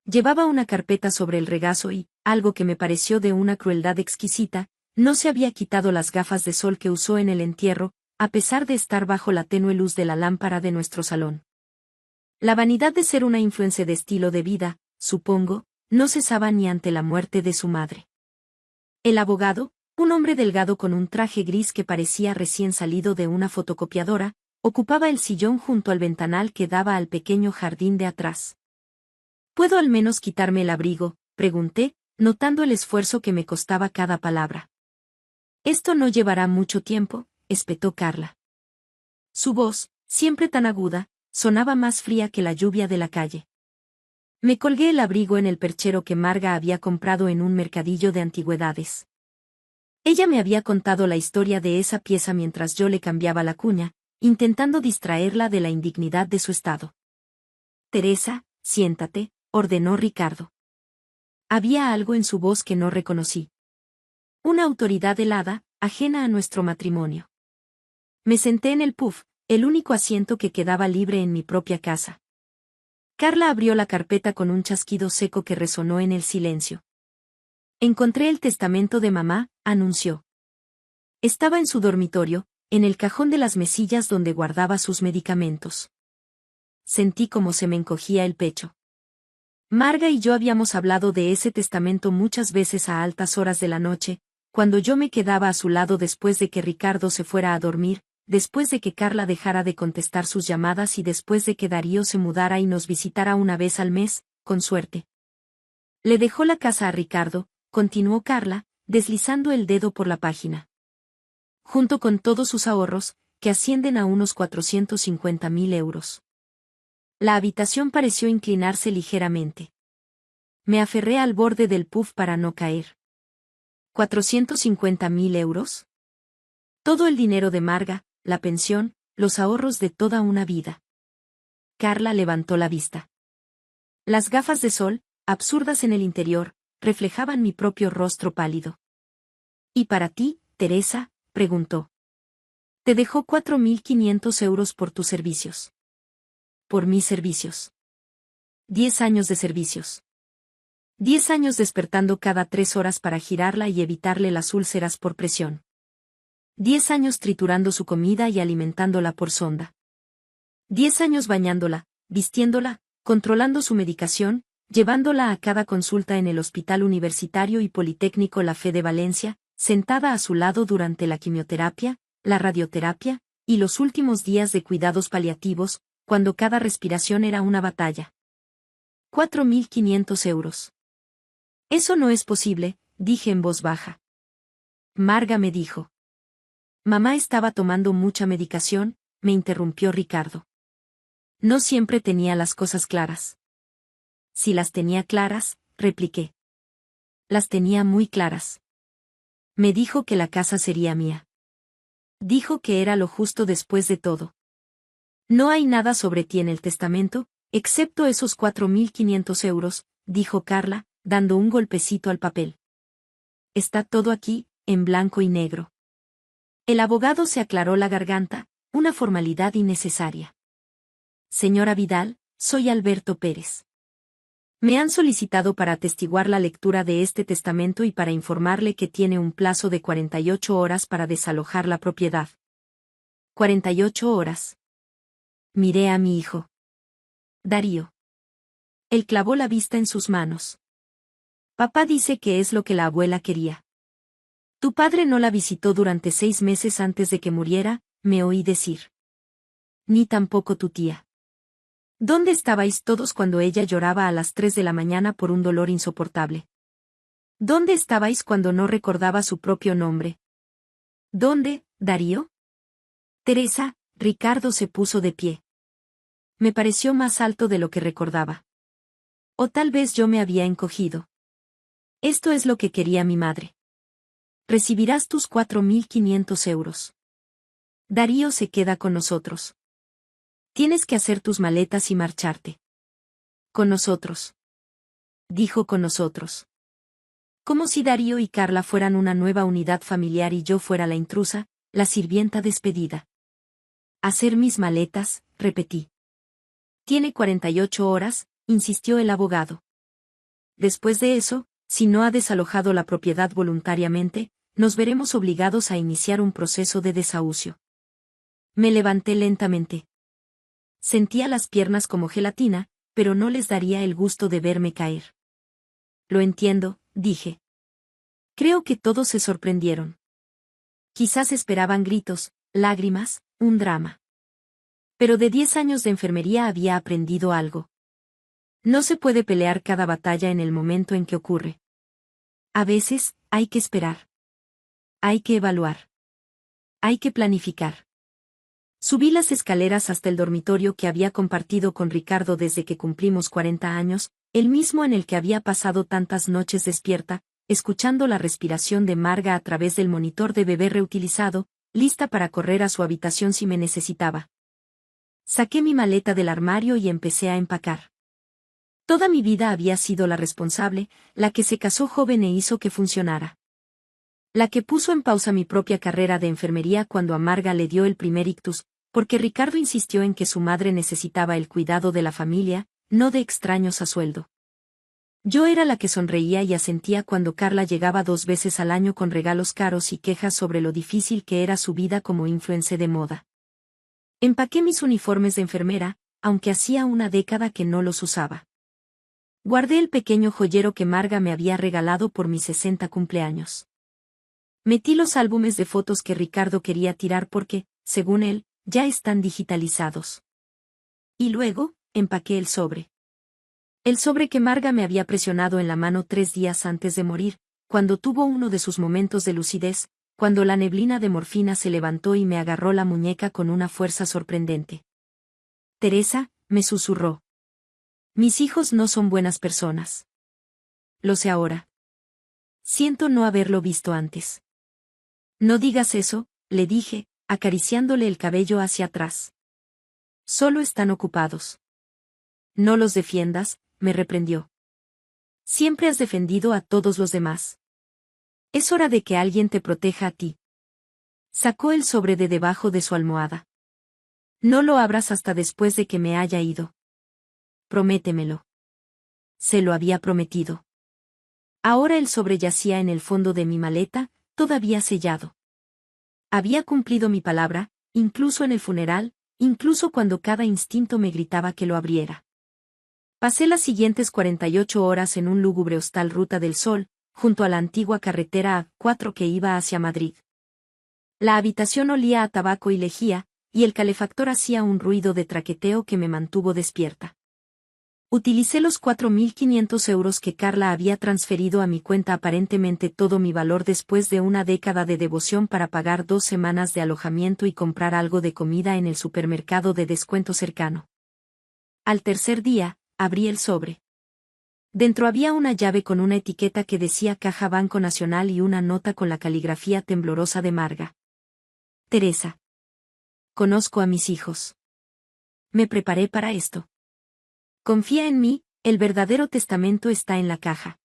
Llevaba una carpeta sobre el regazo y, algo que me pareció de una crueldad exquisita, no se había quitado las gafas de sol que usó en el entierro, a pesar de estar bajo la tenue luz de la lámpara de nuestro salón. La vanidad de ser una influencer de estilo de vida, supongo, no cesaba ni ante la muerte de su madre. El abogado, un hombre delgado con un traje gris que parecía recién salido de una fotocopiadora, ocupaba el sillón junto al ventanal que daba al pequeño jardín de atrás. ¿Puedo al menos quitarme el abrigo?, pregunté, notando el esfuerzo que me costaba cada palabra. Esto no llevará mucho tiempo, espetó Carla. Su voz, siempre tan aguda, sonaba más fría que la lluvia de la calle. Me colgué el abrigo en el perchero que Marga había comprado en un mercadillo de antigüedades. Ella me había contado la historia de esa pieza mientras yo le cambiaba la cuña, intentando distraerla de la indignidad de su estado. Teresa, siéntate, ordenó Ricardo. Había algo en su voz que no reconocí. Una autoridad helada, ajena a nuestro matrimonio. Me senté en el puff, el único asiento que quedaba libre en mi propia casa. Carla abrió la carpeta con un chasquido seco que resonó en el silencio. Encontré el testamento de mamá, anunció. Estaba en su dormitorio, en el cajón de las mesillas donde guardaba sus medicamentos. Sentí como se me encogía el pecho. Marga y yo habíamos hablado de ese testamento muchas veces a altas horas de la noche, cuando yo me quedaba a su lado después de que Ricardo se fuera a dormir, después de que Carla dejara de contestar sus llamadas y después de que Darío se mudara y nos visitara una vez al mes, con suerte. Le dejó la casa a Ricardo, continuó Carla, deslizando el dedo por la página. Junto con todos sus ahorros, que ascienden a unos 450.000 euros. La habitación pareció inclinarse ligeramente. Me aferré al borde del puff para no caer. ¿450.000 euros? Todo el dinero de Marga, la pensión, los ahorros de toda una vida. Carla levantó la vista. Las gafas de sol, absurdas en el interior, reflejaban mi propio rostro pálido. ¿Y para ti, Teresa?, preguntó. Te dejó 4.500 euros por tus servicios. Por mis servicios. 10 años de servicios. 10 años despertando cada 3 horas para girarla y evitarle las úlceras por presión. 10 años triturando su comida y alimentándola por sonda. 10 años bañándola, vistiéndola, controlando su medicación, llevándola a cada consulta en el Hospital Universitario y Politécnico La Fe de Valencia, sentada a su lado durante la quimioterapia, la radioterapia, y los últimos días de cuidados paliativos, cuando cada respiración era una batalla. 4.500 euros. Eso no es posible, dije en voz baja. Marga me dijo. Mamá estaba tomando mucha medicación, me interrumpió Ricardo. No siempre tenía las cosas claras. Si las tenía claras, repliqué. Las tenía muy claras. Me dijo que la casa sería mía. Dijo que era lo justo después de todo. No hay nada sobre ti en el testamento, excepto esos 4.500 euros, dijo Carla, dando un golpecito al papel. Está todo aquí, en blanco y negro. El abogado se aclaró la garganta, una formalidad innecesaria. Señora Vidal, soy Alberto Pérez. Me han solicitado para atestiguar la lectura de este testamento y para informarle que tiene un plazo de 48 horas para desalojar la propiedad. 48 horas. Miré a mi hijo. Darío. Él clavó la vista en sus manos. Papá dice que es lo que la abuela quería. Tu padre no la visitó durante 6 meses antes de que muriera, me oí decir. Ni tampoco tu tía. ¿Dónde estabais todos cuando ella lloraba a las 3 de la mañana por un dolor insoportable? ¿Dónde estabais cuando no recordaba su propio nombre? ¿Dónde, Darío? Teresa, Ricardo se puso de pie. Me pareció más alto de lo que recordaba. O tal vez yo me había encogido. Esto es lo que quería mi madre. Recibirás tus 4.500 euros. Darío se queda con nosotros. Tienes que hacer tus maletas y marcharte. Con nosotros. Dijo con nosotros. Como si Darío y Carla fueran una nueva unidad familiar y yo fuera la intrusa, la sirvienta despedida. Hacer mis maletas, repetí. Tiene 48 horas, insistió el abogado. Después de eso, si no ha desalojado la propiedad voluntariamente, nos veremos obligados a iniciar un proceso de desahucio. Me levanté lentamente. Sentía las piernas como gelatina, pero no les daría el gusto de verme caer. Lo entiendo, dije. Creo que todos se sorprendieron. Quizás esperaban gritos, lágrimas, un drama. Pero de 10 años de enfermería había aprendido algo. No se puede pelear cada batalla en el momento en que ocurre. A veces, hay que esperar. Hay que evaluar. Hay que planificar. Subí las escaleras hasta el dormitorio que había compartido con Ricardo desde que cumplimos 40 años, el mismo en el que había pasado tantas noches despierta, escuchando la respiración de Marga a través del monitor de bebé reutilizado, lista para correr a su habitación si me necesitaba. Saqué mi maleta del armario y empecé a empacar. Toda mi vida había sido la responsable, la que se casó joven e hizo que funcionara. La que puso en pausa mi propia carrera de enfermería cuando a Marga le dio el primer ictus, porque Ricardo insistió en que su madre necesitaba el cuidado de la familia, no de extraños a sueldo. Yo era la que sonreía y asentía cuando Carla llegaba 2 veces al año con regalos caros y quejas sobre lo difícil que era su vida como influencer de moda. Empaqué mis uniformes de enfermera, aunque hacía una década que no los usaba. Guardé el pequeño joyero que Marga me había regalado por mis 60 cumpleaños. Metí los álbumes de fotos que Ricardo quería tirar porque, según él, ya están digitalizados. Y luego, empaqué el sobre. El sobre que Marga me había presionado en la mano 3 días antes de morir, cuando tuvo uno de sus momentos de lucidez, cuando la neblina de morfina se levantó y me agarró la muñeca con una fuerza sorprendente. Teresa, me susurró. Mis hijos no son buenas personas. Lo sé ahora. Siento no haberlo visto antes. No digas eso, le dije, acariciándole el cabello hacia atrás. Solo están ocupados. No los defiendas, me reprendió. Siempre has defendido a todos los demás. Es hora de que alguien te proteja a ti. Sacó el sobre de debajo de su almohada. No lo abras hasta después de que me haya ido. Prométemelo. Se lo había prometido. Ahora el sobre yacía en el fondo de mi maleta, todavía sellado. Había cumplido mi palabra, incluso en el funeral, incluso cuando cada instinto me gritaba que lo abriera. Pasé las siguientes 48 horas en un lúgubre hostal Ruta del Sol, junto a la antigua carretera A4 que iba hacia Madrid. La habitación olía a tabaco y lejía, y el calefactor hacía un ruido de traqueteo que me mantuvo despierta. Utilicé los 4.500 euros que Carla había transferido a mi cuenta, aparentemente todo mi valor después de una década de devoción, para pagar 2 semanas de alojamiento y comprar algo de comida en el supermercado de descuento cercano. Al tercer día, abrí el sobre. Dentro había una llave con una etiqueta que decía Caja Banco Nacional y una nota con la caligrafía temblorosa de Marga. Teresa. Conozco a mis hijos. Me preparé para esto. Confía en mí, el verdadero testamento está en la caja.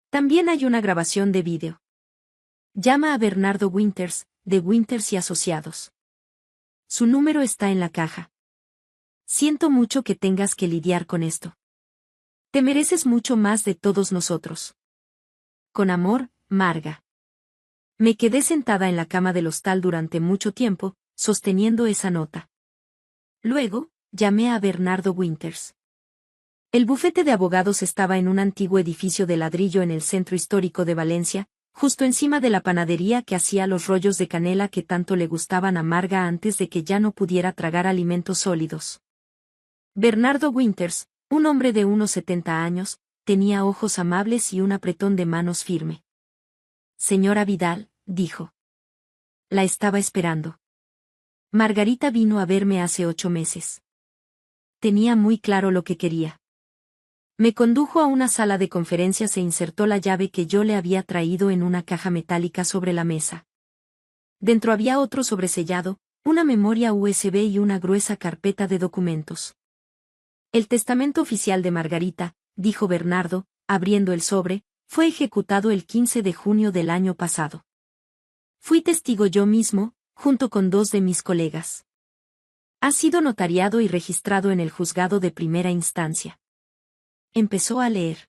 También hay una grabación de vídeo. Llama a Bernardo Winters, de Winters y Asociados. Su número está en la caja. Siento mucho que tengas que lidiar con esto. Te mereces mucho más de todos nosotros. Con amor, Marga. Me quedé sentada en la cama del hostal durante mucho tiempo, sosteniendo esa nota. Luego, llamé a Bernardo Winters. El bufete de abogados estaba en un antiguo edificio de ladrillo en el centro histórico de Valencia, justo encima de la panadería que hacía los rollos de canela que tanto le gustaban a Marga antes de que ya no pudiera tragar alimentos sólidos. Bernardo Winters, un hombre de unos 70 años, tenía ojos amables y un apretón de manos firme. Señora Vidal, dijo. La estaba esperando. Margarita vino a verme hace 8 meses. Tenía muy claro lo que quería. Me condujo a una sala de conferencias e insertó la llave que yo le había traído en una caja metálica sobre la mesa. Dentro había otro sobresellado, una memoria USB y una gruesa carpeta de documentos. El testamento oficial de Margarita, dijo Bernardo, abriendo el sobre, fue ejecutado el 15 de junio del año pasado. Fui testigo yo mismo, junto con 2 de mis colegas. Ha sido notariado y registrado en el juzgado de primera instancia. Empezó a leer.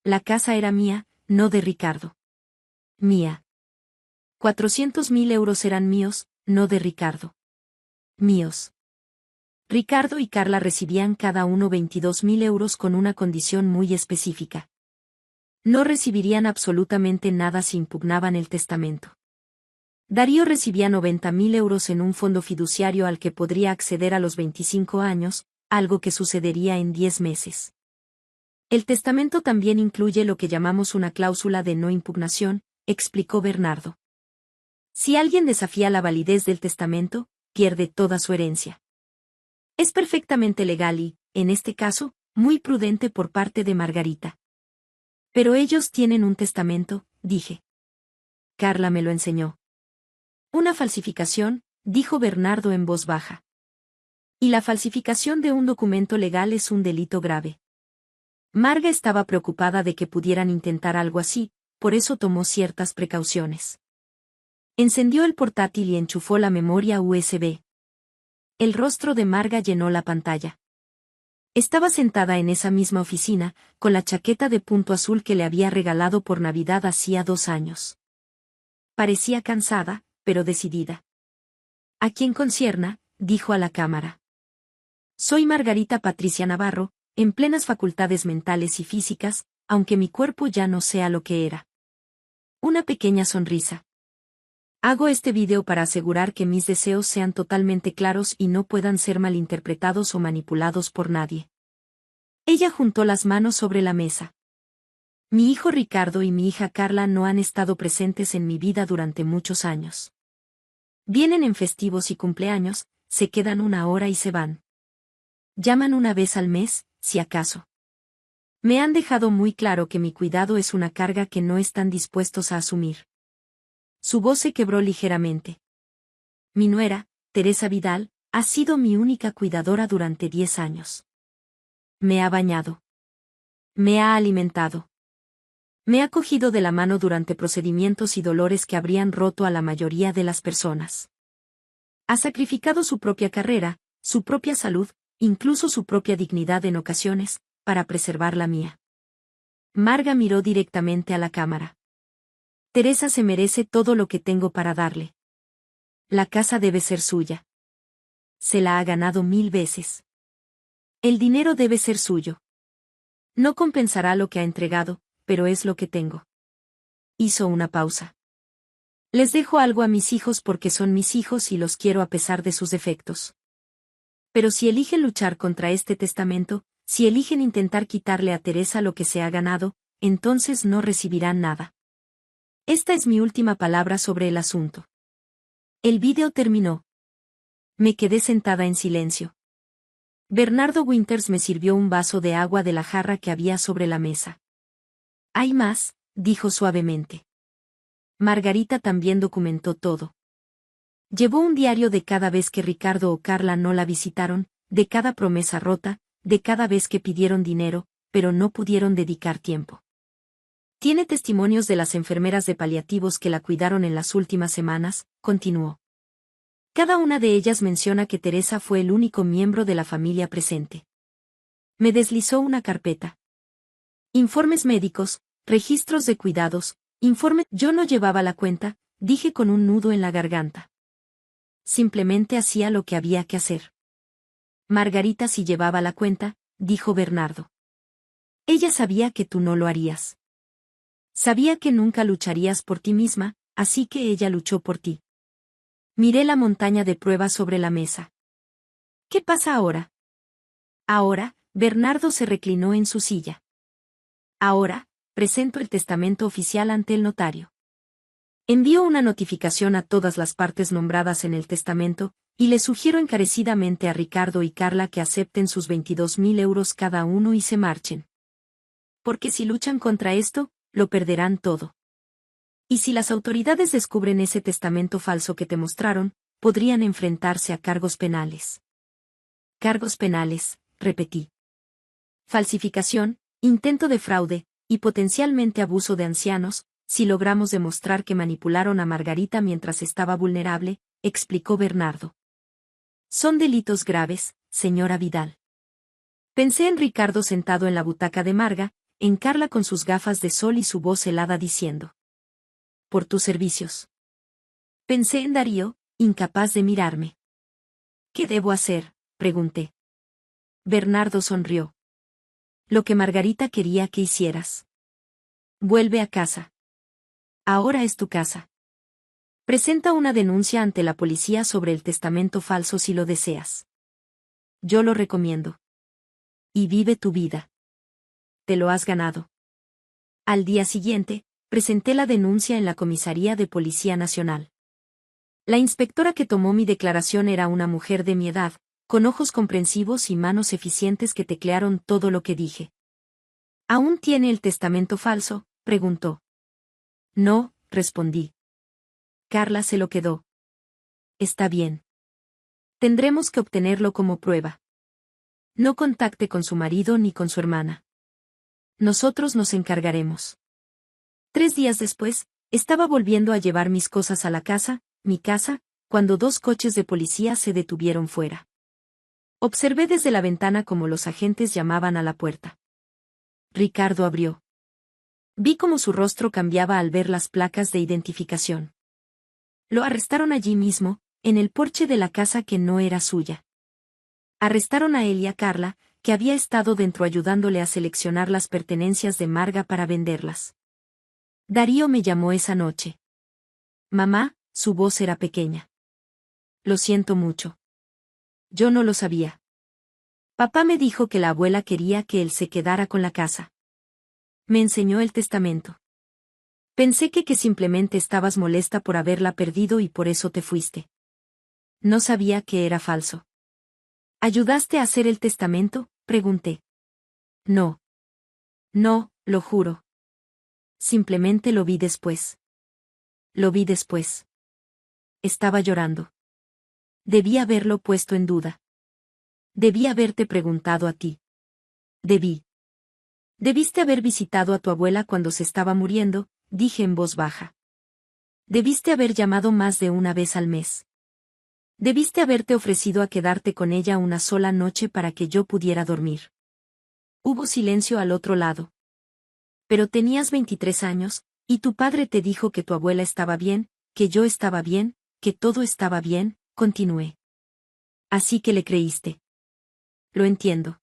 La casa era mía, no de Ricardo. Mía. 400.000 euros eran míos, no de Ricardo. Míos. Ricardo y Carla recibían cada uno 22.000 euros con una condición muy específica. No recibirían absolutamente nada si impugnaban el testamento. Darío recibía 90.000 euros en un fondo fiduciario al que podría acceder a los 25 años, algo que sucedería en 10 meses. El testamento también incluye lo que llamamos una cláusula de no impugnación, explicó Bernardo. Si alguien desafía la validez del testamento, pierde toda su herencia. Es perfectamente legal y, en este caso, muy prudente por parte de Margarita. Pero ellos tienen un testamento, dije. Carla me lo enseñó. Una falsificación, dijo Bernardo en voz baja. Y la falsificación de un documento legal es un delito grave. Marga estaba preocupada de que pudieran intentar algo así, por eso tomó ciertas precauciones. Encendió el portátil y enchufó la memoria USB. El rostro de Marga llenó la pantalla. Estaba sentada en esa misma oficina, con la chaqueta de punto azul que le había regalado por Navidad hacía 2 años. Parecía cansada, pero decidida. A quien concierna, dijo a la cámara. Soy Margarita Patricia Navarro, en plenas facultades mentales y físicas, aunque mi cuerpo ya no sea lo que era. Una pequeña sonrisa. Hago este video para asegurar que mis deseos sean totalmente claros y no puedan ser malinterpretados o manipulados por nadie. Ella juntó las manos sobre la mesa. Mi hijo Ricardo y mi hija Carla no han estado presentes en mi vida durante muchos años. Vienen en festivos y cumpleaños, se quedan 1 hora y se van. Llaman una vez al mes, si acaso. Me han dejado muy claro que mi cuidado es una carga que no están dispuestos a asumir. Su voz se quebró ligeramente. Mi nuera, Teresa Vidal, ha sido mi única cuidadora durante 10 años. Me ha bañado. Me ha alimentado. Me ha cogido de la mano durante procedimientos y dolores que habrían roto a la mayoría de las personas. Ha sacrificado su propia carrera, su propia salud, incluso su propia dignidad en ocasiones, para preservar la mía. Marga miró directamente a la cámara. Teresa se merece todo lo que tengo para darle. La casa debe ser suya. Se la ha ganado 1000 veces. El dinero debe ser suyo. No compensará lo que ha entregado, pero es lo que tengo. Hizo una pausa. Les dejo algo a mis hijos porque son mis hijos y los quiero a pesar de sus defectos. Pero si eligen luchar contra este testamento, si eligen intentar quitarle a Teresa lo que se ha ganado, entonces no recibirán nada. Esta es mi última palabra sobre el asunto. El vídeo terminó. Me quedé sentada en silencio. Bernardo Winters me sirvió un vaso de agua de la jarra que había sobre la mesa. Hay más, dijo suavemente. Margarita también documentó todo. Llevó un diario de cada vez que Ricardo o Carla no la visitaron, de cada promesa rota, de cada vez que pidieron dinero, pero no pudieron dedicar tiempo. Tiene testimonios de las enfermeras de paliativos que la cuidaron en las últimas semanas, continuó. Cada una de ellas menciona que Teresa fue el único miembro de la familia presente. Me deslizó una carpeta. Informes médicos, registros de cuidados, Yo no llevaba la cuenta, dije con un nudo en la garganta. Simplemente hacía lo que había que hacer. Margarita sí llevaba la cuenta, dijo Bernardo. Ella sabía que tú no lo harías. Sabía que nunca lucharías por ti misma, así que ella luchó por ti. Miré la montaña de pruebas sobre la mesa. ¿Qué pasa ahora? Ahora, Bernardo se reclinó en su silla. Ahora, presento el testamento oficial ante el notario. Envío una notificación a todas las partes nombradas en el testamento, y le sugiero encarecidamente a Ricardo y Carla que acepten sus 22.000 euros cada uno y se marchen. Porque si luchan contra esto, lo perderán todo. Y si las autoridades descubren ese testamento falso que te mostraron, podrían enfrentarse a cargos penales. Cargos penales, repetí. Falsificación, intento de fraude, y potencialmente abuso de ancianos, si logramos demostrar que manipularon a Margarita mientras estaba vulnerable, explicó Bernardo. Son delitos graves, señora Vidal. Pensé en Ricardo sentado en la butaca de Marga, en Carla con sus gafas de sol y su voz helada diciendo: por tus servicios. Pensé en Darío, incapaz de mirarme. ¿Qué debo hacer?, pregunté. Bernardo sonrió. Lo que Margarita quería que hicieras. Vuelve a casa. Ahora es tu casa. Presenta una denuncia ante la policía sobre el testamento falso si lo deseas. Yo lo recomiendo. Y vive tu vida. Te lo has ganado. Al día siguiente, presenté la denuncia en la Comisaría de Policía Nacional. La inspectora que tomó mi declaración era una mujer de mi edad, con ojos comprensivos y manos eficientes que teclearon todo lo que dije. ¿Aún tiene el testamento falso?, preguntó. No, respondí. Carla se lo quedó. Está bien. Tendremos que obtenerlo como prueba. No contacte con su marido ni con su hermana. Nosotros nos encargaremos. 3 días después, estaba volviendo a llevar mis cosas a la casa, mi casa, cuando 2 coches de policía se detuvieron fuera. Observé desde la ventana cómo los agentes llamaban a la puerta. Ricardo abrió. Vi cómo su rostro cambiaba al ver las placas de identificación. Lo arrestaron allí mismo, en el porche de la casa que no era suya. Arrestaron a él y a Carla, que había estado dentro ayudándole a seleccionar las pertenencias de Marga para venderlas. Darío me llamó esa noche. Mamá, su voz era pequeña. Lo siento mucho. Yo no lo sabía. Papá me dijo que la abuela quería que él se quedara con la casa. Me enseñó el testamento. Pensé que simplemente estabas molesta por haberla perdido y por eso te fuiste. No sabía que era falso. ¿Ayudaste a hacer el testamento?, pregunté. No. No, lo juro. Simplemente lo vi después. Lo vi después. Estaba llorando. Debí haberlo puesto en duda. Debí haberte preguntado a ti. Debiste haber visitado a tu abuela cuando se estaba muriendo, dije en voz baja. Debiste haber llamado más de una vez al mes. Debiste haberte ofrecido a quedarte con ella una sola noche para que yo pudiera dormir. Hubo silencio al otro lado. Pero tenías 23 años, y tu padre te dijo que tu abuela estaba bien, que yo estaba bien, que todo estaba bien, continué. Así que le creíste. Lo entiendo.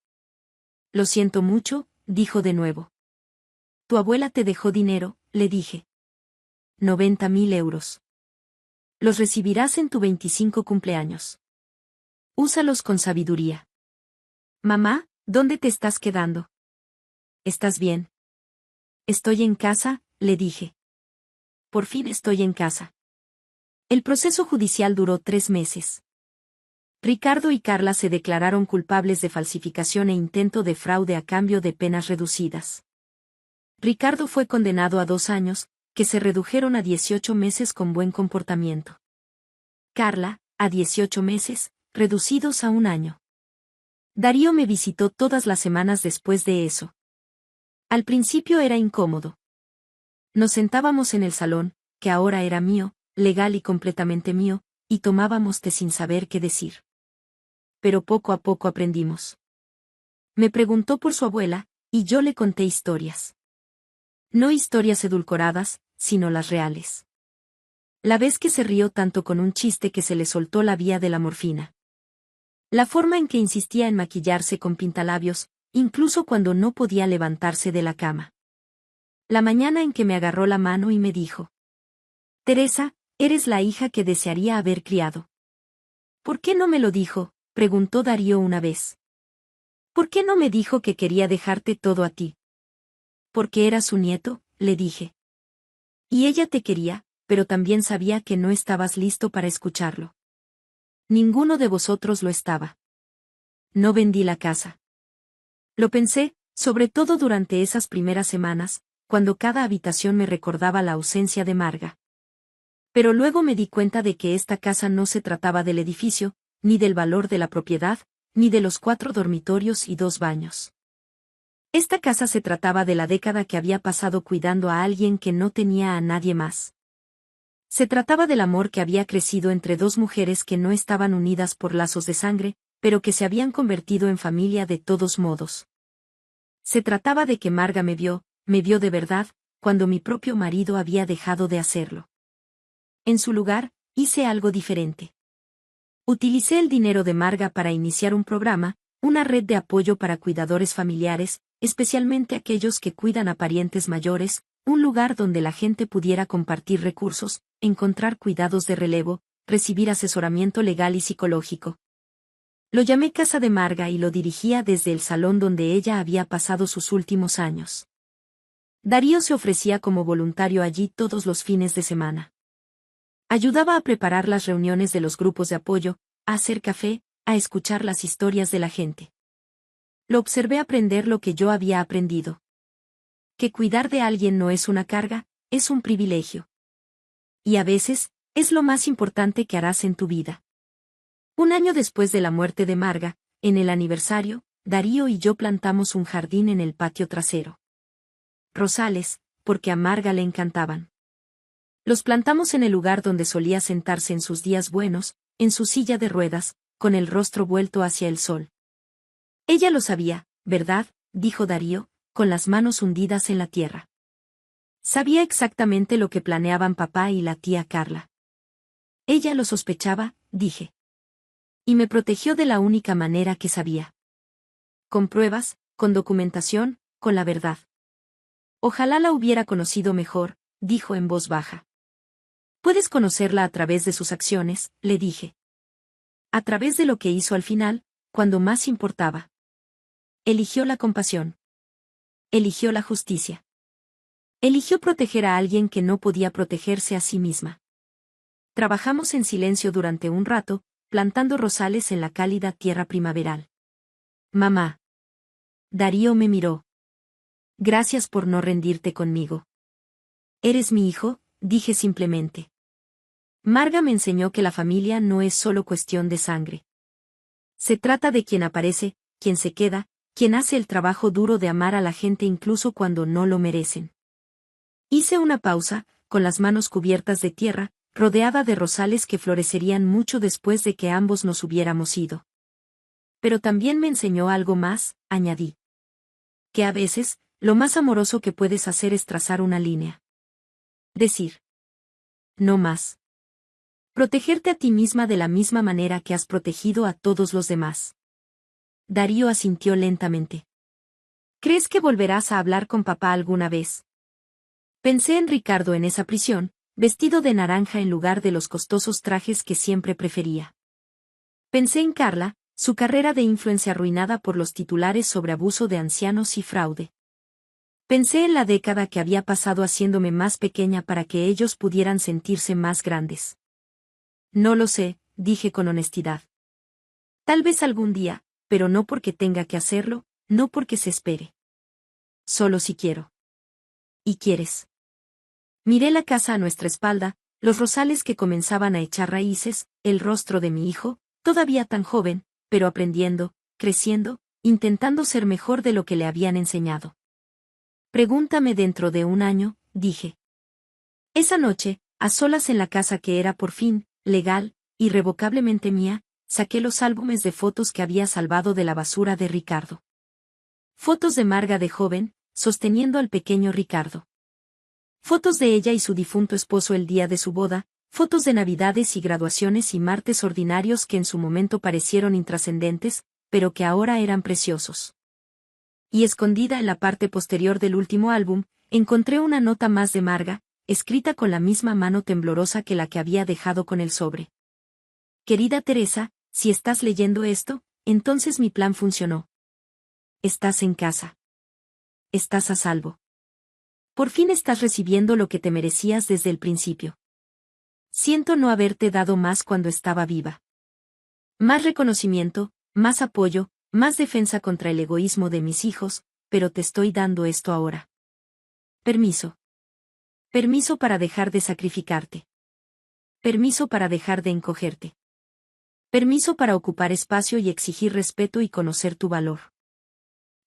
Lo siento mucho, dijo de nuevo. Tu abuela te dejó dinero, le dije. 90.000 euros. Los recibirás en tu 25 cumpleaños. Úsalos con sabiduría. Mamá, ¿dónde te estás quedando? ¿Estás bien? Estoy en casa, le dije. Por fin estoy en casa. El proceso judicial duró 3 meses. Ricardo y Carla se declararon culpables de falsificación e intento de fraude a cambio de penas reducidas. Ricardo fue condenado a 2 años, que se redujeron a 18 meses con buen comportamiento. Carla, a 18 meses, reducidos a 1 año. Darío me visitó todas las semanas después de eso. Al principio era incómodo. Nos sentábamos en el salón, que ahora era mío, legal y completamente mío, y tomábamos té sin saber qué decir. Pero poco a poco aprendimos. Me preguntó por su abuela, y yo le conté historias. No historias edulcoradas, sino las reales. La vez que se rió tanto con un chiste que se le soltó la vía de la morfina. La forma en que insistía en maquillarse con pintalabios, incluso cuando no podía levantarse de la cama. La mañana en que me agarró la mano y me dijo: Teresa, eres la hija que desearía haber criado. ¿Por qué no me lo dijo?, preguntó Darío una vez. ¿Por qué no me dijo que quería dejarte todo a ti? Porque era su nieto, le dije. Y ella te quería, pero también sabía que no estabas listo para escucharlo. Ninguno de vosotros lo estaba. No vendí la casa. Lo pensé, sobre todo durante esas primeras semanas, cuando cada habitación me recordaba la ausencia de Marga. Pero luego me di cuenta de que esta casa no se trataba del edificio, ni del valor de la propiedad, ni de los 4 dormitorios y 2 baños. Esta casa se trataba de la década que había pasado cuidando a alguien que no tenía a nadie más. Se trataba del amor que había crecido entre 2 mujeres que no estaban unidas por lazos de sangre, pero que se habían convertido en familia de todos modos. Se trataba de que Marga me vio de verdad, cuando mi propio marido había dejado de hacerlo. En su lugar, hice algo diferente. Utilicé el dinero de Marga para iniciar un programa, una red de apoyo para cuidadores familiares, especialmente aquellos que cuidan a parientes mayores, un lugar donde la gente pudiera compartir recursos, encontrar cuidados de relevo, recibir asesoramiento legal y psicológico. Lo llamé Casa de Marga y lo dirigía desde el salón donde ella había pasado sus últimos años. Darío se ofrecía como voluntario allí todos los fines de semana. Ayudaba a preparar las reuniones de los grupos de apoyo, a hacer café, a escuchar las historias de la gente. Lo observé aprender lo que yo había aprendido. Que cuidar de alguien no es una carga, es un privilegio. Y a veces, es lo más importante que harás en tu vida. 1 año después de la muerte de Marga, en el aniversario, Darío y yo plantamos un jardín en el patio trasero. Rosales, porque a Marga le encantaban. Los plantamos en el lugar donde solía sentarse en sus días buenos, en su silla de ruedas, con el rostro vuelto hacia el sol. Ella lo sabía, ¿verdad?, dijo Darío, con las manos hundidas en la tierra. Sabía exactamente lo que planeaban papá y la tía Carla. Ella lo sospechaba, dije. Y me protegió de la única manera que sabía. Con pruebas, con documentación, con la verdad. Ojalá la hubiera conocido mejor, dijo en voz baja. Puedes conocerla a través de sus acciones, le dije. A través de lo que hizo al final, cuando más importaba. Eligió la compasión. Eligió la justicia. Eligió proteger a alguien que no podía protegerse a sí misma. Trabajamos en silencio durante un rato, plantando rosales en la cálida tierra primaveral. Mamá. Darío me miró. Gracias por no rendirte conmigo. Eres mi hijo, dije simplemente. Marga me enseñó que la familia no es solo cuestión de sangre. Se trata de quien aparece, quien se queda, quien hace el trabajo duro de amar a la gente incluso cuando no lo merecen. Hice una pausa, con las manos cubiertas de tierra, rodeada de rosales que florecerían mucho después de que ambos nos hubiéramos ido. Pero también me enseñó algo más, añadí. Que a veces, lo más amoroso que puedes hacer es trazar una línea. Decir. No más. Protegerte a ti misma de la misma manera que has protegido a todos los demás. Darío asintió lentamente. ¿Crees que volverás a hablar con papá alguna vez? Pensé en Ricardo en esa prisión, vestido de naranja en lugar de los costosos trajes que siempre prefería. Pensé en Carla, su carrera de influencia arruinada por los titulares sobre abuso de ancianos y fraude. Pensé en la década que había pasado haciéndome más pequeña para que ellos pudieran sentirse más grandes. No lo sé, dije con honestidad. Tal vez algún día, pero no porque tenga que hacerlo, no porque se espere. Solo si quiero. ¿Y quieres? Miré la casa a nuestra espalda, los rosales que comenzaban a echar raíces, el rostro de mi hijo, todavía tan joven, pero aprendiendo, creciendo, intentando ser mejor de lo que le habían enseñado. Pregúntame dentro de un año, dije. Esa noche, a solas en la casa que era por fin, legal, irrevocablemente mía, saqué los álbumes de fotos que había salvado de la basura de Ricardo. Fotos de Marga de joven, sosteniendo al pequeño Ricardo. Fotos de ella y su difunto esposo el día de su boda, fotos de navidades y graduaciones y martes ordinarios que en su momento parecieron intrascendentes, pero que ahora eran preciosos. Y escondida en la parte posterior del último álbum, encontré una nota más de Marga, escrita con la misma mano temblorosa que la que había dejado con el sobre. Querida Teresa, si estás leyendo esto, entonces mi plan funcionó. Estás en casa. Estás a salvo. Por fin estás recibiendo lo que te merecías desde el principio. Siento no haberte dado más cuando estaba viva. Más reconocimiento, más apoyo, más defensa contra el egoísmo de mis hijos, pero te estoy dando esto ahora. Permiso. Permiso para dejar de sacrificarte. Permiso para dejar de encogerte. Permiso para ocupar espacio y exigir respeto y conocer tu valor.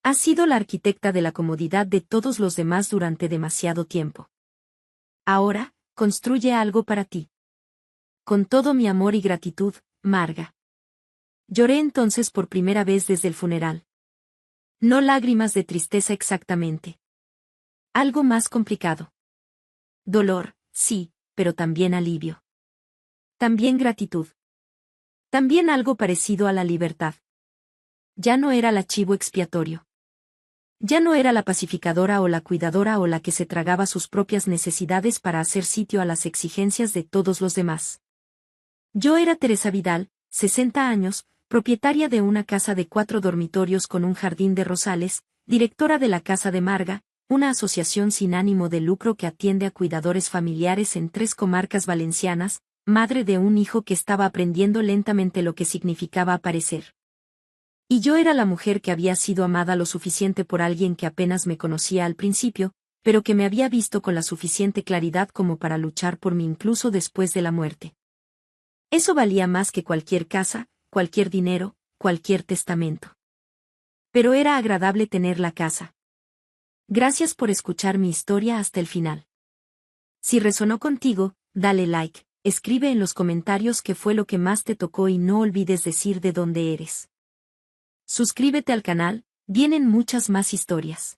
Has sido la arquitecta de la comodidad de todos los demás durante demasiado tiempo. Ahora, construye algo para ti. Con todo mi amor y gratitud, Marga. Lloré entonces por primera vez desde el funeral. No lágrimas de tristeza exactamente. Algo más complicado. Dolor, sí, pero también alivio. También gratitud. También algo parecido a la libertad. Ya no era el chivo expiatorio. Ya no era la pacificadora o la cuidadora o la que se tragaba sus propias necesidades para hacer sitio a las exigencias de todos los demás. Yo era Teresa Vidal, 60 años, propietaria de una casa de 4 dormitorios con un jardín de rosales, directora de la Casa de Marga, una asociación sin ánimo de lucro que atiende a cuidadores familiares en 3 comarcas valencianas, madre de un hijo que estaba aprendiendo lentamente lo que significaba aparecer. Y yo era la mujer que había sido amada lo suficiente por alguien que apenas me conocía al principio, pero que me había visto con la suficiente claridad como para luchar por mí incluso después de la muerte. Eso valía más que cualquier casa, cualquier dinero, cualquier testamento. Pero era agradable tener la casa. Gracias por escuchar mi historia hasta el final. Si resonó contigo, dale like, escribe en los comentarios qué fue lo que más te tocó y no olvides decir de dónde eres. Suscríbete al canal, vienen muchas más historias.